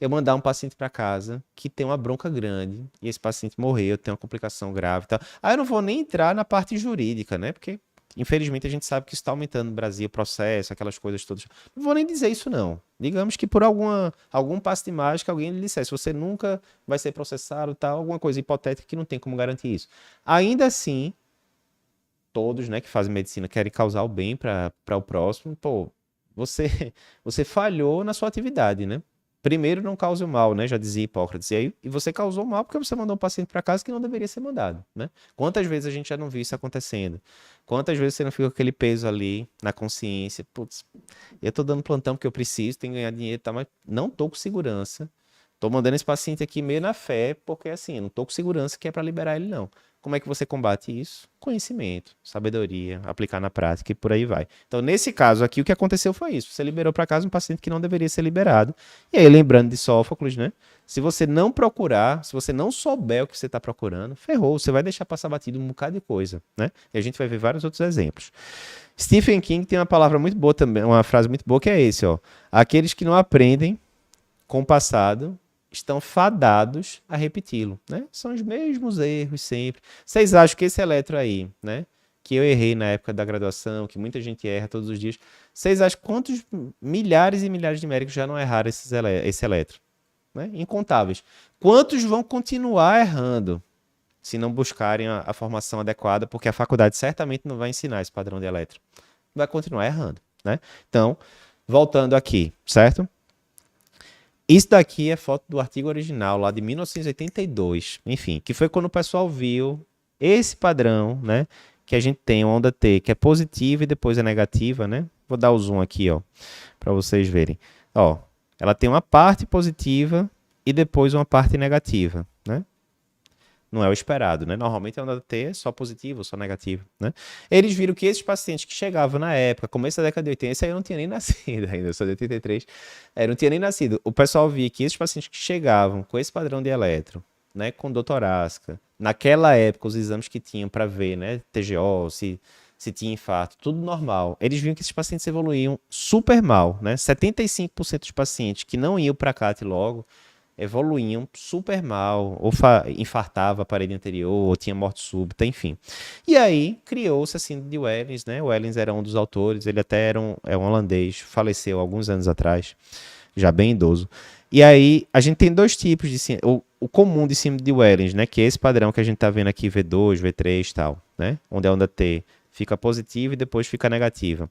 eu mandar um paciente para casa que tem uma bronca grande e esse paciente morreu, tem uma complicação grave e tal. Aí eu não vou nem entrar na parte jurídica, né? Porque, infelizmente, a gente sabe que isso está aumentando no Brasil, processo, aquelas coisas todas. Não vou nem dizer isso, não. Digamos que por algum passe de mágica alguém lhe dissesse, você nunca vai ser processado, tal, alguma coisa hipotética que não tem como garantir isso. Ainda assim, todos, né, que fazem medicina querem causar o bem para o próximo, pô, você, você falhou na sua atividade, né? Primeiro, não cause o mal, né? Já dizia Hipócrates. E você causou mal porque você mandou um paciente para casa que não deveria ser mandado, né? Quantas vezes a gente já não viu isso acontecendo? Quantas vezes você não fica com aquele peso ali na consciência? Putz, eu tô dando plantão porque eu preciso, tenho que ganhar dinheiro, tá? Mas não tô com segurança. Tô mandando esse paciente aqui meio na fé, porque assim, não tô com segurança que é para liberar ele, não. Como é que você combate isso? Conhecimento, sabedoria, aplicar na prática e por aí vai. Então, nesse caso aqui, o que aconteceu foi isso. Você liberou para casa um paciente que não deveria ser liberado. E aí, lembrando de Sófocles, né? Se você não procurar, se você não souber o que você está procurando, ferrou. Você vai deixar passar batido um bocado de coisa, né? E a gente vai ver vários outros exemplos. Stephen King tem uma palavra muito boa também, uma frase muito boa que é esse, ó. Aqueles que não aprendem com o passado estão fadados a repeti-lo, né? São os mesmos erros sempre. Vocês acham que esse eletro aí, né? Que eu errei na época da graduação, que muita gente erra todos os dias. Vocês acham quantos milhares e milhares de médicos já não erraram esse eletro? Né? Incontáveis. Quantos vão continuar errando se não buscarem a formação adequada, porque a faculdade certamente não vai ensinar esse padrão de eletro. Vai continuar errando, né? Então, voltando aqui, certo? Isso daqui é foto do artigo original, lá de 1982, enfim, que foi quando o pessoal viu esse padrão, né? Que a gente tem onda T, que é positiva e depois é negativa, né? Vou dar o zoom aqui, ó, para vocês verem. Ó, ela tem uma parte positiva e depois uma parte negativa, né? Não é o esperado, né? Normalmente a onda T é só positivo, só negativo, né? Eles viram que esses pacientes que chegavam na época, começo da década de 80, esse aí eu não tinha nem nascido ainda, eu sou de 83, não tinha nem nascido. O pessoal via que esses pacientes que chegavam com esse padrão de eletro, né, com dor torácica, naquela época os exames que tinham para ver, né, TGO, se tinha infarto, tudo normal. Eles viam que esses pacientes evoluíam super mal, né? 75% dos pacientes que não iam para CAT logo evoluíam super mal, ou infartava a parede anterior, ou tinha morte súbita, enfim. E aí criou-se a síndrome de Wellens, né? O Wellens era um dos autores, ele até era um holandês, faleceu alguns anos atrás, já bem idoso. E aí a gente tem dois tipos de síndrome, o comum de síndrome de Wellens, né? Que é esse padrão que a gente tá vendo aqui, V2, V3 e tal, né? Onde a onda T fica positiva e depois fica negativa.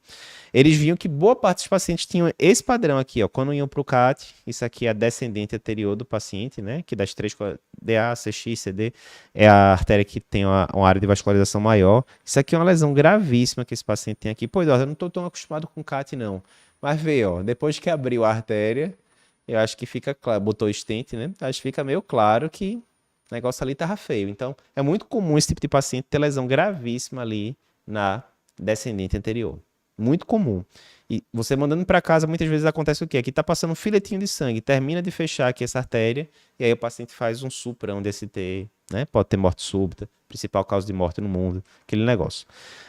Eles viam que boa parte dos pacientes tinham esse padrão aqui, ó, quando iam para o CAT, isso aqui é a descendente anterior do paciente, né, que das três, DA, CX, CD, é a artéria que tem uma área de vascularização maior. Isso aqui é uma lesão gravíssima que esse paciente tem aqui. Pô, Eduardo, eu não estou tão acostumado com CAT, não. Mas vê, ó, depois que abriu a artéria, eu acho que fica claro, botou stent, né, acho que fica meio claro que o negócio ali tava feio. Então, é muito comum esse tipo de paciente ter lesão gravíssima ali na descendente anterior. Muito comum. E você mandando para casa, muitas vezes acontece o quê? Aqui tá passando um filetinho de sangue, termina de fechar aqui essa artéria, e aí o paciente faz um supra, um DST, né? Pode ter morte súbita, principal causa de morte no mundo, aquele negócio.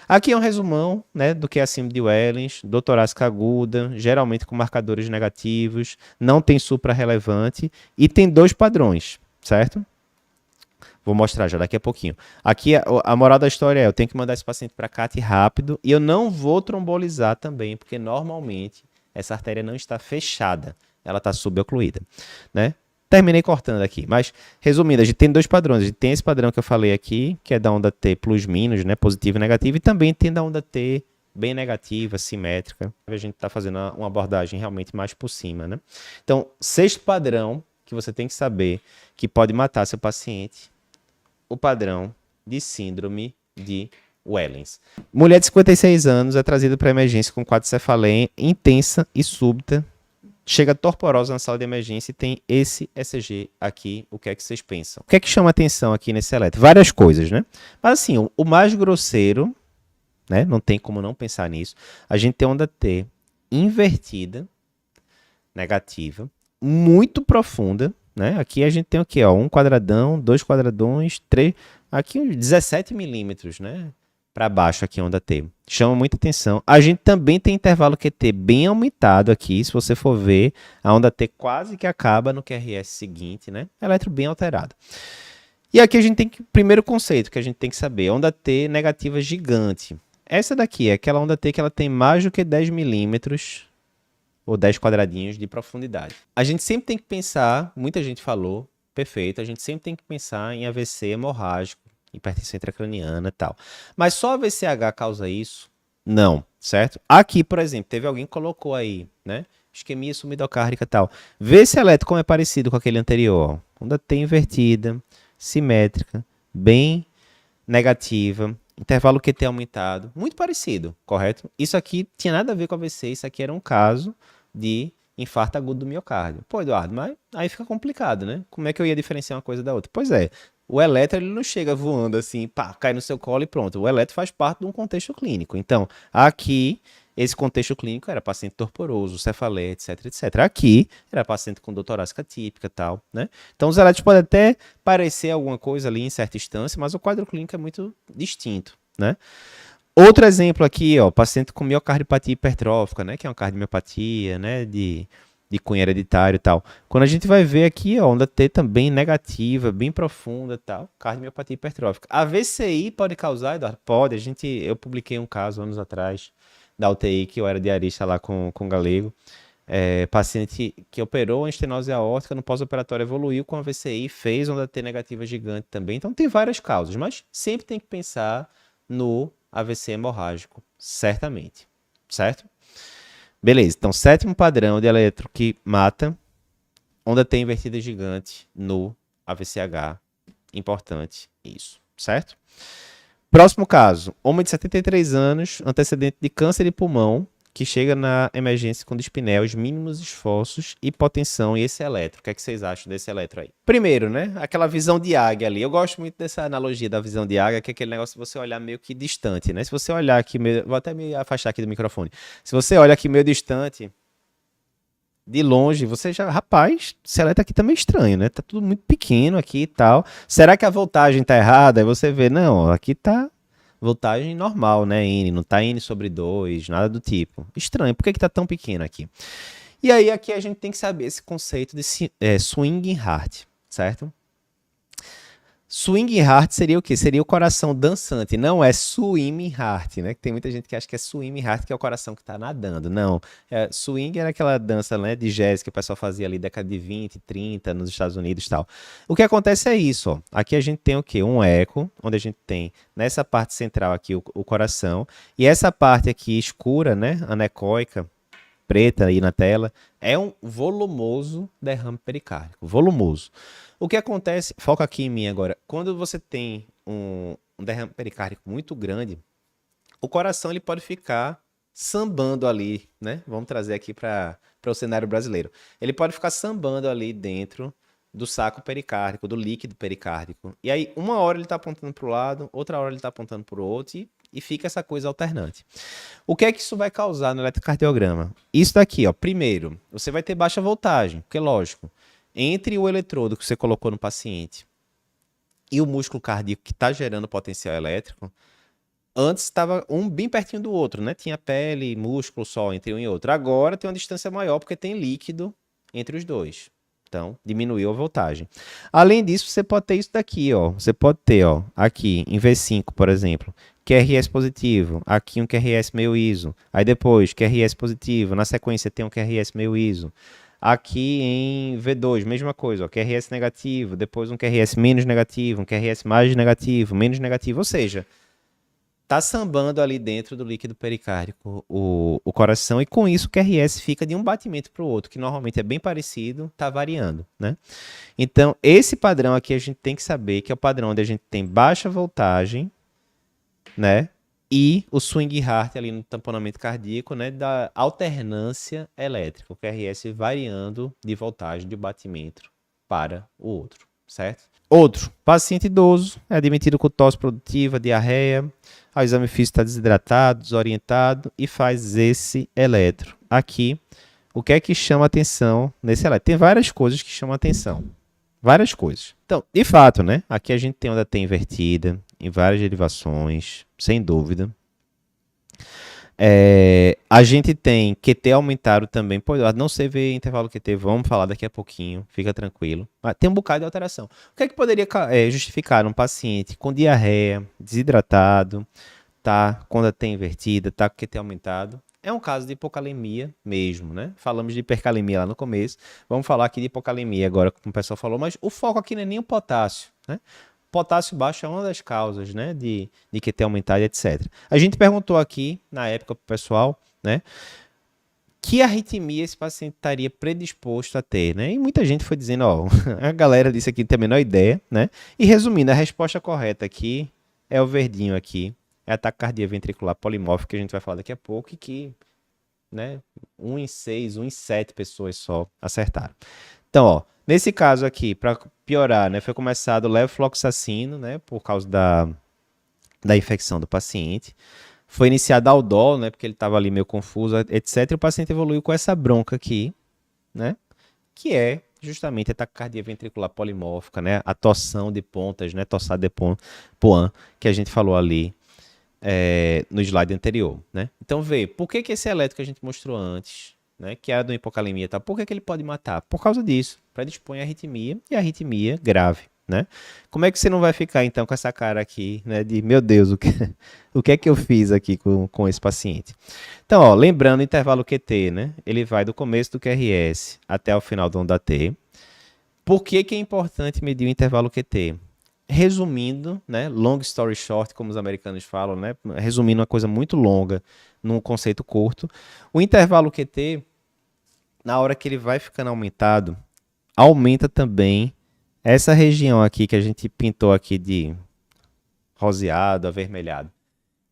Aqui é um resumão, né, do que é a síndrome de Wellens, dor torácica aguda, geralmente com marcadores negativos, não tem supra relevante, e tem dois padrões, certo? Vou mostrar já daqui a pouquinho. Aqui a moral da história é, eu tenho que mandar esse paciente para CAT rápido e eu não vou trombolizar também, porque normalmente essa artéria não está fechada. ela está subocluída, né? Terminei cortando aqui, mas resumindo, a gente tem dois padrões. A gente tem esse padrão que eu falei aqui, que é da onda T plus minus, né, positivo e negativo, e também tem da onda T bem negativa, simétrica. A gente está fazendo uma abordagem realmente mais por cima, né? Então, sexto padrão que você tem que saber que pode matar seu paciente, o padrão de síndrome de Wellens. Mulher de 56 anos é trazida para emergência com quadro de cefaleia intensa e súbita, chega torporosa na sala de emergência e tem esse ECG aqui. O que é que vocês pensam? O que é que chama atenção aqui nesse eletro? Várias coisas, né? Mas assim, o mais grosseiro, né? Não tem como não pensar nisso. A gente tem onda T invertida, negativa, muito profunda, né? Aqui a gente tem o quê? Ó, um quadradão, dois quadradões, três... Aqui uns 17 milímetros, né? Para baixo aqui, onda T. Chama muita atenção. A gente também tem intervalo QT bem aumentado aqui. Se você for ver, a onda T quase que acaba no QRS seguinte, né? Eletro bem alterado. E aqui a gente tem que... Primeiro conceito que a gente tem que saber. Onda T negativa gigante. Essa daqui é aquela onda T que ela tem mais do que 10 milímetros ou 10 quadradinhos de profundidade. A gente sempre tem que pensar, muita gente falou, perfeito, a gente sempre tem que pensar em AVC hemorrágico, hipertensão intracraniana e tal. Mas só AVCH causa isso? Não, certo? Aqui, por exemplo, teve alguém que colocou aí, né? Isquemia subendocárdica e tal. Vê esse eletro como é parecido com aquele anterior. Onda T invertida, simétrica, bem negativa, intervalo QT aumentado, muito parecido, correto? Isso aqui tinha nada a ver com AVC, isso aqui era um caso de infarto agudo do miocárdio. Pô, Eduardo, mas aí fica complicado, né? Como é que eu ia diferenciar uma coisa da outra? Pois é, o eletro ele não chega voando assim, pá, cai no seu colo e pronto. O eletro faz parte de um contexto clínico. Então, aqui, esse contexto clínico era paciente torporoso, cefaleia, etc, etc. Aqui, era paciente com dor torácica típica e tal, né? Então, os eletros podem até parecer alguma coisa ali em certa instância, mas o quadro clínico é muito distinto, né? Outro exemplo aqui, ó, paciente com miocardiopatia hipertrófica, né, que é uma cardiomiopatia, né, de cunho hereditário e tal. Quando a gente vai ver aqui, ó, onda T também negativa, bem profunda e tal, cardiomiopatia hipertrófica. A VCI pode causar, Eduardo? Pode. Eu publiquei um caso anos atrás da UTI, que eu era diarista lá com o Galego. Paciente que operou a estenose aórtica no pós-operatório evoluiu com a VCI, fez onda T negativa gigante também. Então tem várias causas, mas sempre tem que pensar no AVC hemorrágico, certamente, certo? Beleza, então sétimo padrão de eletro que mata, onda T invertida gigante no AVCH, importante isso, certo? Próximo caso, homem de 73 anos, antecedente de câncer de pulmão, que chega na emergência com dispneia, os mínimos esforços, hipotensão e esse eletro. O que é que vocês acham desse eletro aí? Primeiro, né, aquela visão de águia ali. Eu gosto muito dessa analogia da visão de águia, que é aquele negócio de você olhar meio que distante, né? Se você olhar aqui, vou até me afastar aqui do microfone. Se você olha aqui meio distante, de longe, você já, rapaz, esse eletro aqui tá meio estranho, né? Tá tudo muito pequeno aqui e tal. Será que a voltagem tá errada? Aí você vê, não, aqui tá voltagem normal, né? N, não tá N sobre 2, nada do tipo. Estranho, por que tá tão pequeno aqui? E aí aqui a gente tem que saber esse conceito de swinging heart, certo? Swinging heart seria o quê? Seria o coração dançante, não é swimming heart, né? Que tem muita gente que acha que é swimming heart, que é o coração que tá nadando. Não, swing era aquela dança, né, de jazz que o pessoal fazia ali década de 20, 30 nos Estados Unidos e tal. O que acontece é isso, ó. Aqui a gente tem o quê? Um eco, onde a gente tem nessa parte central aqui o coração, e essa parte aqui escura, né, anecoica, preta aí na tela, é um volumoso derrame pericárdico, volumoso. O que acontece, foca aqui em mim agora, quando você tem um derrame pericárdico muito grande, o coração ele pode ficar sambando ali, né? Vamos trazer aqui para o cenário brasileiro. Ele pode ficar sambando ali dentro do saco pericárdico, do líquido pericárdico. E aí, uma hora ele está apontando para o lado, outra hora ele está apontando para o outro e fica essa coisa alternante. O que é que isso vai causar no eletrocardiograma? Isso daqui, ó. Primeiro, você vai ter baixa voltagem, porque lógico, entre o eletrodo que você colocou no paciente e o músculo cardíaco que está gerando potencial elétrico, antes estava um bem pertinho do outro, né? Tinha pele, músculo só entre um e outro. Agora tem uma distância maior porque tem líquido entre os dois. Então, diminuiu a voltagem. Além disso, você pode ter isso daqui, ó. Você pode ter, ó, aqui, em V5, por exemplo, QRS positivo, aqui um QRS meio ISO. Aí depois, QRS positivo, na sequência tem um QRS meio ISO. Aqui em V2, mesma coisa, ó, QRS negativo, depois um QRS menos negativo, um QRS mais negativo, menos negativo, ou seja, tá sambando ali dentro do líquido pericárdico o coração, e com isso o QRS fica de um batimento para o outro, que normalmente é bem parecido, tá variando, né? Então, esse padrão aqui a gente tem que saber que é o padrão onde a gente tem baixa voltagem, né? E o swing heart ali no tamponamento cardíaco, né? Da alternância elétrica, o QRS variando de voltagem de batimento para o outro, certo? Outro, paciente idoso, é admitido com tosse produtiva, diarreia, o exame físico está desidratado, desorientado e faz esse eletro. Aqui, o que é que chama atenção nesse eletro? Tem várias coisas que chamam atenção. Várias coisas. Então, de fato, né? Aqui a gente tem onda T invertida, em várias derivações, sem dúvida. A gente tem QT aumentado também. Pô, não sei ver intervalo QT, vamos falar daqui a pouquinho, fica tranquilo. Mas tem um bocado de alteração. O que é que poderia justificar um paciente com diarreia, desidratado, tá com onda T invertida, tá com QT aumentado? É um caso de hipocalemia mesmo, né? Falamos de hipercalemia lá no começo. Vamos falar aqui de hipocalemia agora, como o pessoal falou, mas o foco aqui não é nem o potássio, né? Potássio baixo é uma das causas, né, de QT aumentado, etc. A gente perguntou aqui, na época, pro pessoal, né, que arritmia esse paciente estaria predisposto a ter, né? E muita gente foi dizendo, ó, a galera disse aqui não tem a menor ideia, né? E resumindo, a resposta correta aqui é o verdinho aqui, é ataque cardíaco ventricular polimórfico, que a gente vai falar daqui a pouco, e que, né, 1 em 6, 1 em 7 pessoas só acertaram. Então, ó, nesse caso aqui, para piorar, né, foi começado o levofloxacino, né, por causa da infecção do paciente. Foi iniciado Aldol, né, porque ele estava ali meio confuso, etc. E o paciente evoluiu com essa bronca aqui, né, que é justamente a taquicardia ventricular polimórfica, né, a torção de pontas, né, tossada de Poin, que a gente falou ali no slide anterior, né. Então, vê, por que esse eletro que a gente mostrou antes, né, que era do hipocalemia, tá? Por que ele pode matar? Por causa disso, predispõe a arritmia, e a arritmia grave, né? Como é que você não vai ficar, então, com essa cara aqui, né, de, meu Deus, o que é que eu fiz aqui com esse paciente? Então, ó, lembrando o intervalo QT, né, ele vai do começo do QRS até o final do onda T. Por que é importante medir o intervalo QT? Resumindo, né, long story short, como os americanos falam, né, resumindo uma coisa muito longa num conceito curto, o intervalo QT, na hora que ele vai ficando aumentado, aumenta também essa região aqui que a gente pintou aqui de roseado, avermelhado.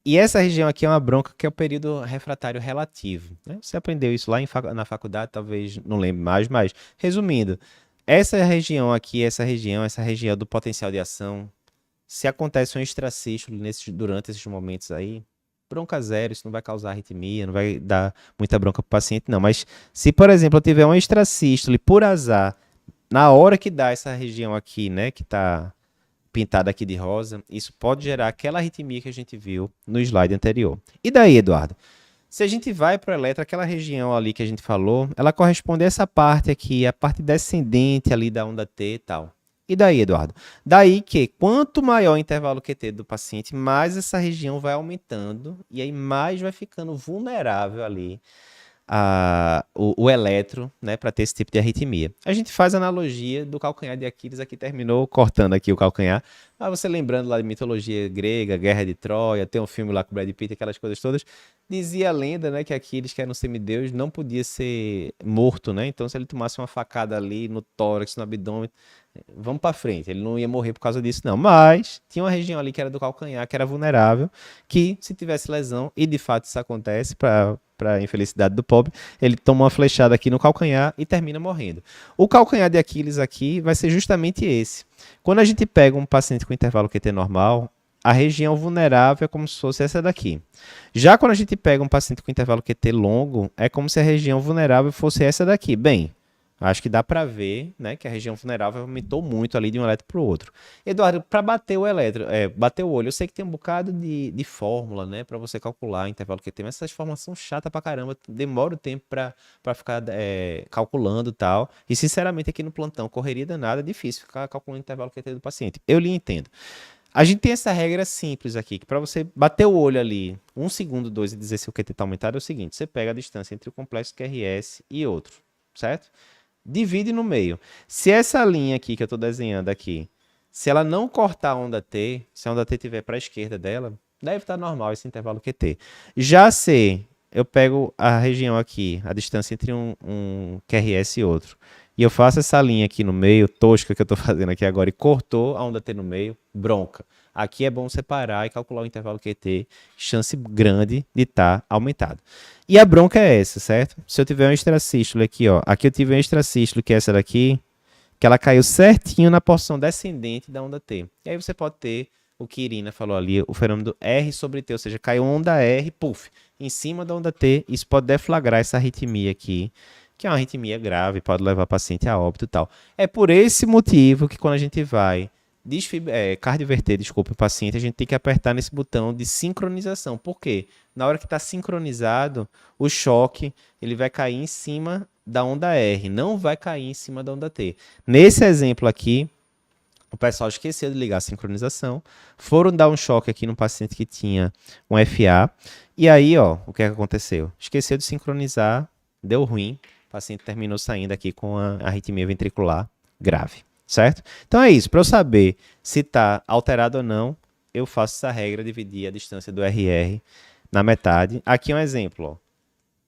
E essa região aqui é uma bronca que é o período refratário relativo, né? Você aprendeu isso lá na faculdade, talvez não lembre mais, mas resumindo, essa região aqui, essa região do potencial de ação, se acontece um extracístole durante esses momentos aí, bronca zero, isso não vai causar arritmia, não vai dar muita bronca para o paciente, não. Mas se, por exemplo, eu tiver um extracístole por azar, na hora que dá essa região aqui, né, que está pintada aqui de rosa, isso pode gerar aquela arritmia que a gente viu no slide anterior. E daí, Eduardo? Se a gente vai para o eletro, aquela região ali que a gente falou, ela corresponde a essa parte aqui, a parte descendente ali da onda T e tal. E daí, Eduardo? Daí que quanto maior o intervalo QT do paciente, mais essa região vai aumentando e aí mais vai ficando vulnerável ali o eletro, né, para ter esse tipo de arritmia. A gente faz analogia do calcanhar de Aquiles, aqui terminou cortando aqui o calcanhar, mas você lembrando lá de mitologia grega, Guerra de Troia, tem um filme lá com o Brad Pitt, aquelas coisas todas, dizia a lenda, né, que Aquiles, que era um semideus, não podia ser morto, né, então se ele tomasse uma facada ali no tórax, no abdômen, vamos para frente, ele não ia morrer por causa disso não, mas tinha uma região ali que era do calcanhar, que era vulnerável, que se tivesse lesão, e de fato isso acontece para a infelicidade do pobre, ele toma uma flechada aqui no calcanhar e termina morrendo. O calcanhar de Aquiles aqui vai ser justamente esse. Quando a gente pega um paciente com intervalo QT normal, a região vulnerável é como se fosse essa daqui. Já quando a gente pega um paciente com intervalo QT longo, é como se a região vulnerável fosse essa daqui. Bem, acho que dá para ver, né, que a região vulnerável aumentou muito ali de um eletro para o outro. Eduardo, para bater o bater o olho, eu sei que tem um bocado de fórmula, né, para você calcular o intervalo QT, mas essas fórmulas são chatas pra caramba, demora o tempo para ficar calculando e tal. E sinceramente aqui no plantão, correria danada, é difícil ficar calculando o intervalo QT do paciente. Eu lhe entendo. A gente tem essa regra simples aqui, que para você bater o olho ali, 1 segundo, 2 e dizer se o QT está aumentado, é o seguinte, você pega a distância entre o complexo QRS e outro, certo? divide no meio. Se essa linha aqui que eu estou desenhando aqui, se ela não cortar a onda T, se a onda T estiver para a esquerda dela, deve estar normal esse intervalo QT. Já se eu pego a região aqui, a distância entre um QRS e outro, e eu faço essa linha aqui no meio, tosca que eu estou fazendo aqui agora, e cortou a onda T no meio, bronca. Aqui é bom separar e calcular o intervalo QT, chance grande de estar aumentado. E a bronca é essa, certo? Se eu tiver um extrasístole aqui, ó, aqui eu tive um extrasístole que é essa daqui, que ela caiu certinho na porção descendente da onda T. E aí você pode ter o que Irina falou ali, o fenômeno R sobre T, ou seja, caiu onda R, puff, em cima da onda T, isso pode deflagrar essa arritmia aqui, que é uma arritmia grave, pode levar o paciente a óbito e tal. É por esse motivo que quando a gente vai cardioverter, desculpa, o paciente, a gente tem que apertar nesse botão de sincronização. Por quê? Na hora que está sincronizado, o choque ele vai cair em cima da onda R, não vai cair em cima da onda T. Nesse exemplo aqui, o pessoal esqueceu de ligar a sincronização, foram dar um choque aqui no paciente que tinha um FA, e aí, ó, o que é que aconteceu? Esqueceu de sincronizar, deu ruim, o paciente terminou saindo aqui com a arritmia ventricular grave, certo? Então é isso, para eu saber se está alterado ou não, eu faço essa regra, dividir a distância do RR na metade. Aqui é um exemplo, ó.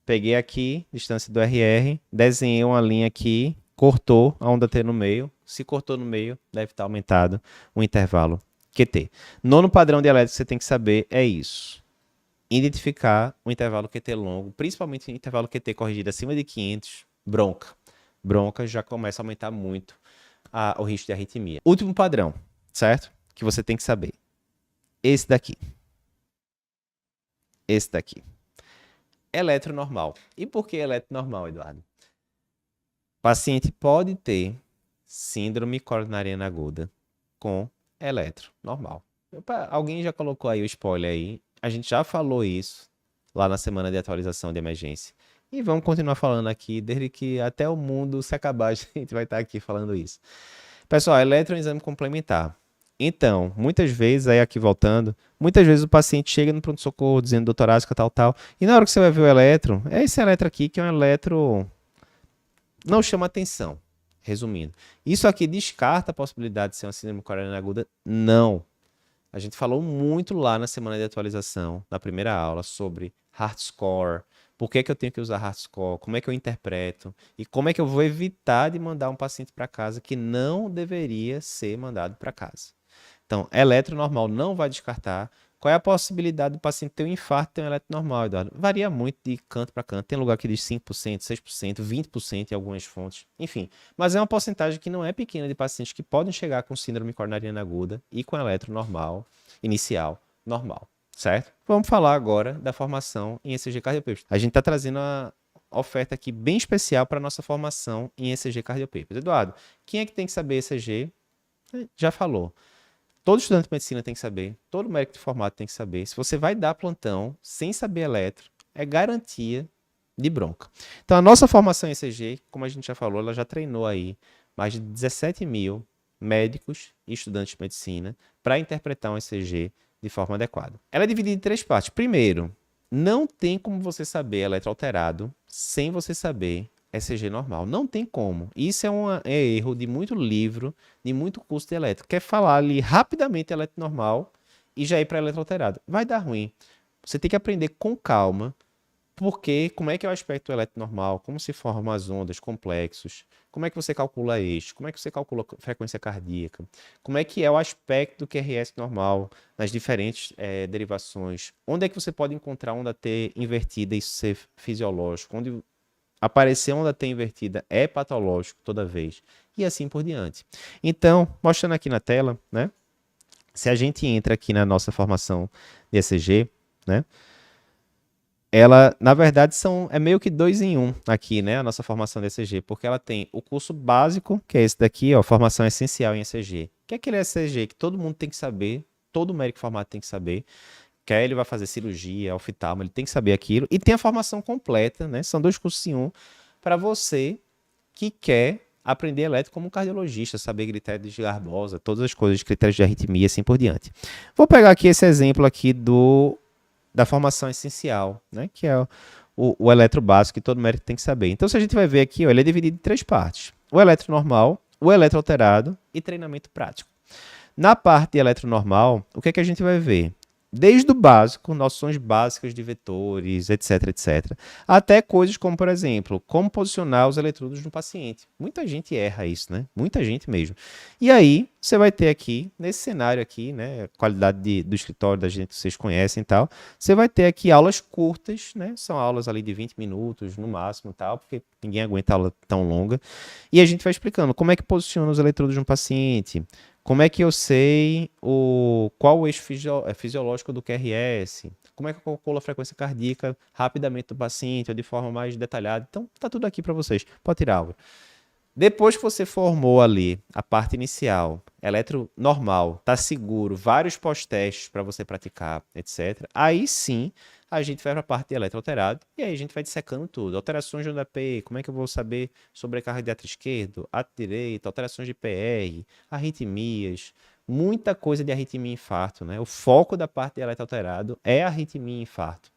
Peguei aqui, distância do RR, desenhei uma linha aqui, cortou a onda T no meio. Se cortou no meio, deve estar aumentado o intervalo QT. Nono padrão de elétrico que você tem que saber é isso. Identificar o intervalo QT longo, principalmente o intervalo QT corrigido acima de 500, bronca. Bronca já começa a aumentar muito o risco de arritmia. Último padrão, certo? Que você tem que saber. Esse daqui. Esse daqui. Eletronormal. E por que eletronormal, Eduardo? O paciente pode ter síndrome coronariana aguda com eletronormal. Alguém já colocou aí o spoiler aí. A gente já falou isso lá na semana de atualização de emergência. E vamos continuar falando aqui, desde que até o mundo se acabar, a gente vai estar aqui falando isso. Pessoal, eletro é um exame complementar. Então, muitas vezes, aí aqui voltando, muitas vezes o paciente chega no pronto-socorro dizendo dor torácica, tal, e na hora que você vai ver o eletro, é esse eletro aqui que é um eletro... não chama atenção. Resumindo, isso aqui descarta a possibilidade de ser uma síndrome coronariana aguda? Não. A gente falou muito lá na semana de atualização, na primeira aula, sobre heart score, por que eu tenho que usar heart score, como é que eu interpreto e como é que eu vou evitar de mandar um paciente para casa que não deveria ser mandado para casa. Então, eletronormal não vai descartar. Qual é a possibilidade do paciente ter um infarto e ter um eletronormal, Eduardo? Varia muito de canto para canto. Tem lugar que diz 5%, 6%, 20% em algumas fontes. Enfim, mas é uma porcentagem que não é pequena de pacientes que podem chegar com síndrome coronariana aguda e com eletronormal inicial normal, certo? Vamos falar agora da formação em ECG cardiopapers. A gente está trazendo uma oferta aqui bem especial para a nossa formação em ECG cardiopapers. Eduardo, quem é que tem que saber ECG? Já falou. Todo estudante de medicina tem que saber, todo médico de formato tem que saber. Se você vai dar plantão sem saber eletro, é garantia de bronca. Então, a nossa formação em ECG, como a gente já falou, ela já treinou aí mais de 17 mil médicos e estudantes de medicina para interpretar um ECG de forma adequada. Ela é dividida em 3 partes. Primeiro, não tem como você saber eletro alterado sem você saber ECG normal. Não tem como. Isso é erro de muito livro, de muito curso de eletro. Quer falar ali rapidamente eletro normal e já ir para eletro alterado. Vai dar ruim. Você tem que aprender com calma, porque como é que é o aspecto eletro normal, como se formam as ondas, complexos, como é que você calcula eixo, como é que você calcula frequência cardíaca, como é que é o aspecto do QRS normal nas diferentes derivações, onde é que você pode encontrar onda T invertida e isso ser fisiológico, onde aparecer onda T invertida é patológico toda vez, e assim por diante. Então, mostrando aqui na tela, né? Se a gente entra aqui na nossa formação de ECG, né? Ela, na verdade, é meio que 2 em 1 aqui, né? A nossa formação de ECG, porque ela tem o curso básico, que é esse daqui, ó, formação essencial em ECG. Que é aquele ECG que todo mundo tem que saber, todo médico formado tem que saber. Quer ele vai fazer cirurgia, oftalmo, ele tem que saber aquilo. E tem a formação completa, né? São 2 cursos em 1 para você que quer aprender elétrico como cardiologista, saber critérios de Garbosa, todas as coisas, critérios de arritmia e assim por diante. Vou pegar aqui esse exemplo aqui da formação essencial, né? Que é o eletro básico que todo médico tem que saber. Então, se a gente vai ver aqui, ó, ele é dividido em 3 partes. O eletro normal, o eletro alterado e treinamento prático. Na parte de eletro normal, o que é que a gente vai ver? Desde o básico, noções básicas de vetores, etc, etc. Até coisas como, por exemplo, como posicionar os eletrodos no paciente. Muita gente erra isso, né? Muita gente mesmo. E aí, você vai ter aqui, nesse cenário aqui, né? A qualidade do escritório da gente, vocês conhecem e tal. Você vai ter aqui aulas curtas, né? São aulas ali de 20 minutos no máximo e tal, porque ninguém aguenta aula tão longa. E a gente vai explicando como é que posiciona os eletrodos no paciente, como é que eu sei qual o eixo fisiológico do QRS? Como é que eu calculo a frequência cardíaca rapidamente do paciente ou de forma mais detalhada? Então, tá tudo aqui para vocês. Pode tirar, Álvaro. Depois que você formou ali a parte inicial, eletro normal, tá seguro, vários pós-testes para você praticar, etc. Aí sim, a gente vai para a parte de eletro alterado e aí a gente vai dissecando tudo. Alterações de API, como é que eu vou saber sobrecarga de ato esquerdo, ato direito, alterações de PR, arritmias, muita coisa de arritmia e infarto, né? O foco da parte de eletro alterado é arritmia e infarto,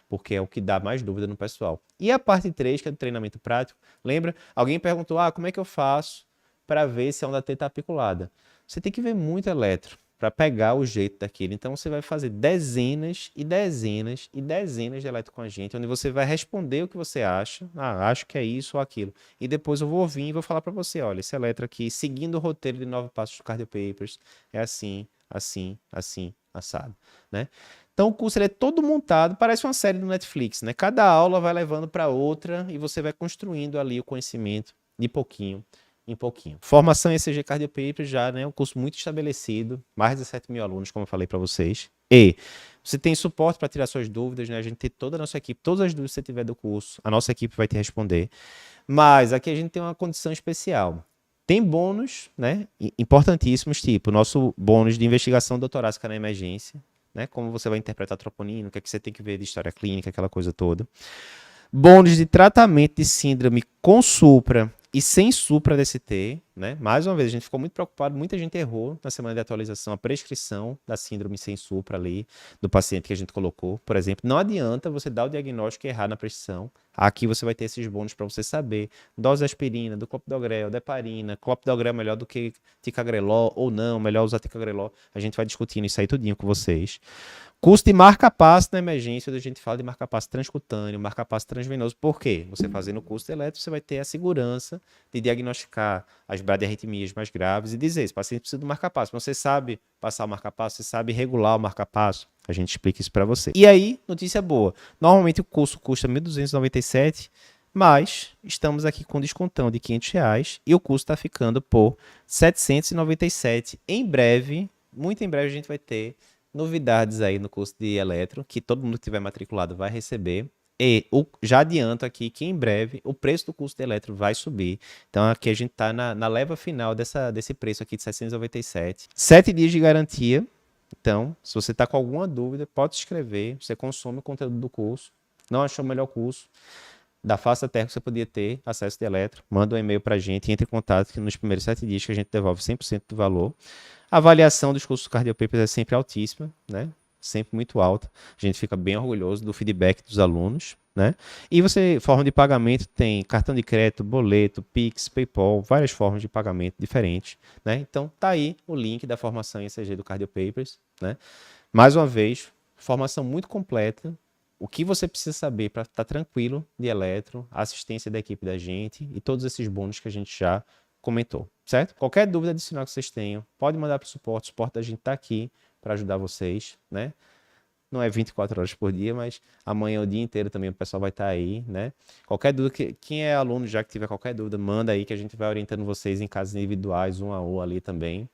porque é o que dá mais dúvida no pessoal. E a parte 3, que é do treinamento prático, lembra? Alguém perguntou, como é que eu faço para ver se a onda T está apiculada? Você tem que ver muito eletro para pegar o jeito daquilo. Então, você vai fazer dezenas e dezenas e dezenas de eletro com a gente, onde você vai responder o que você acha. Acho que é isso ou aquilo. E depois eu vou vir e vou falar para você, olha, esse eletro aqui, seguindo o roteiro de 9 passos do Cardio Papers, é assim, assim, assim, assado, né? Então o curso ele é todo montado, parece uma série do Netflix, né? Cada aula vai levando para outra e você vai construindo ali o conhecimento de pouquinho em pouquinho. Formação em ECG Cardio Paper já, né? Um curso muito estabelecido, mais de 17 mil alunos, como eu falei para vocês. E você tem suporte para tirar suas dúvidas, né? A gente tem toda a nossa equipe, todas as dúvidas que você tiver do curso, a nossa equipe vai te responder. Mas aqui a gente tem uma condição especial. Tem bônus, né? Importantíssimos, tipo nosso bônus de investigação doutorática na emergência, né? Como você vai interpretar troponina, o que é que você tem que ver de história clínica, aquela coisa toda. Bônus de tratamento de síndrome com supra e sem supra DST, né? Mais uma vez, a gente ficou muito preocupado, muita gente errou na semana de atualização a prescrição da síndrome sem supra ali, do paciente que a gente colocou, por exemplo. Não adianta você dar o diagnóstico e errar na prescrição. Aqui você vai ter esses bônus para você saber dose de aspirina, do clopidogrel, da heparina, clopidogrel é melhor do que ticagrelol ou não, melhor usar ticagrelol. A gente vai discutindo isso aí tudinho com vocês. Custo de marca-passo na emergência, a gente fala de marca-passo transcutâneo, marca-passo transvenoso. Por quê? Você fazendo o curso elétrico, você vai ter a segurança de diagnosticar as bradiarritmias mais graves e dizer, esse paciente precisa do marca-passo. Você sabe passar o marca-passo, você sabe regular o marca-passo. A gente explica isso para você. E aí, notícia boa. Normalmente o curso custa R$ 1.297, mas estamos aqui com descontão de R$ 500 e o curso está ficando por R$ 797. Em breve, muito em breve, a gente vai ter novidades aí no curso de eletro, que todo mundo que tiver matriculado vai receber. E já adianto aqui que em breve o preço do curso de eletro vai subir. Então aqui a gente está na leva final desse preço aqui de 797. 7 dias de garantia. Então, se você está com alguma dúvida, pode se inscrever. Você consome o conteúdo do curso. Não achou o melhor curso da face da terra que você podia ter acesso de eletro, manda um e-mail para a gente e entre em contato que nos primeiros 7 dias que a gente devolve 100% do valor. A avaliação dos cursos Cardio Papers é sempre altíssima, né? Sempre muito alta. A gente fica bem orgulhoso do feedback dos alunos, né? E você, forma de pagamento, tem cartão de crédito, boleto, Pix, PayPal, várias formas de pagamento diferentes, né? Então, tá aí o link da formação em ECG do Cardio Papers, né? Mais uma vez, formação muito completa. O que você precisa saber para estar tranquilo de eletro, a assistência da equipe da gente e todos esses bônus que a gente já comentou, certo? Qualquer dúvida adicional que vocês tenham, pode mandar para o suporte da gente está aqui para ajudar vocês, né? Não é 24 horas por dia, mas amanhã o dia inteiro também o pessoal vai estar aí, né? Qualquer dúvida, quem é aluno já que tiver qualquer dúvida, manda aí que a gente vai orientando vocês em casos individuais, um a um ali também.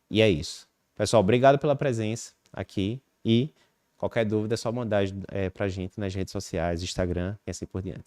E é isso. Pessoal, obrigado pela presença aqui e qualquer dúvida é só mandar para a gente nas redes sociais, Instagram e assim por diante.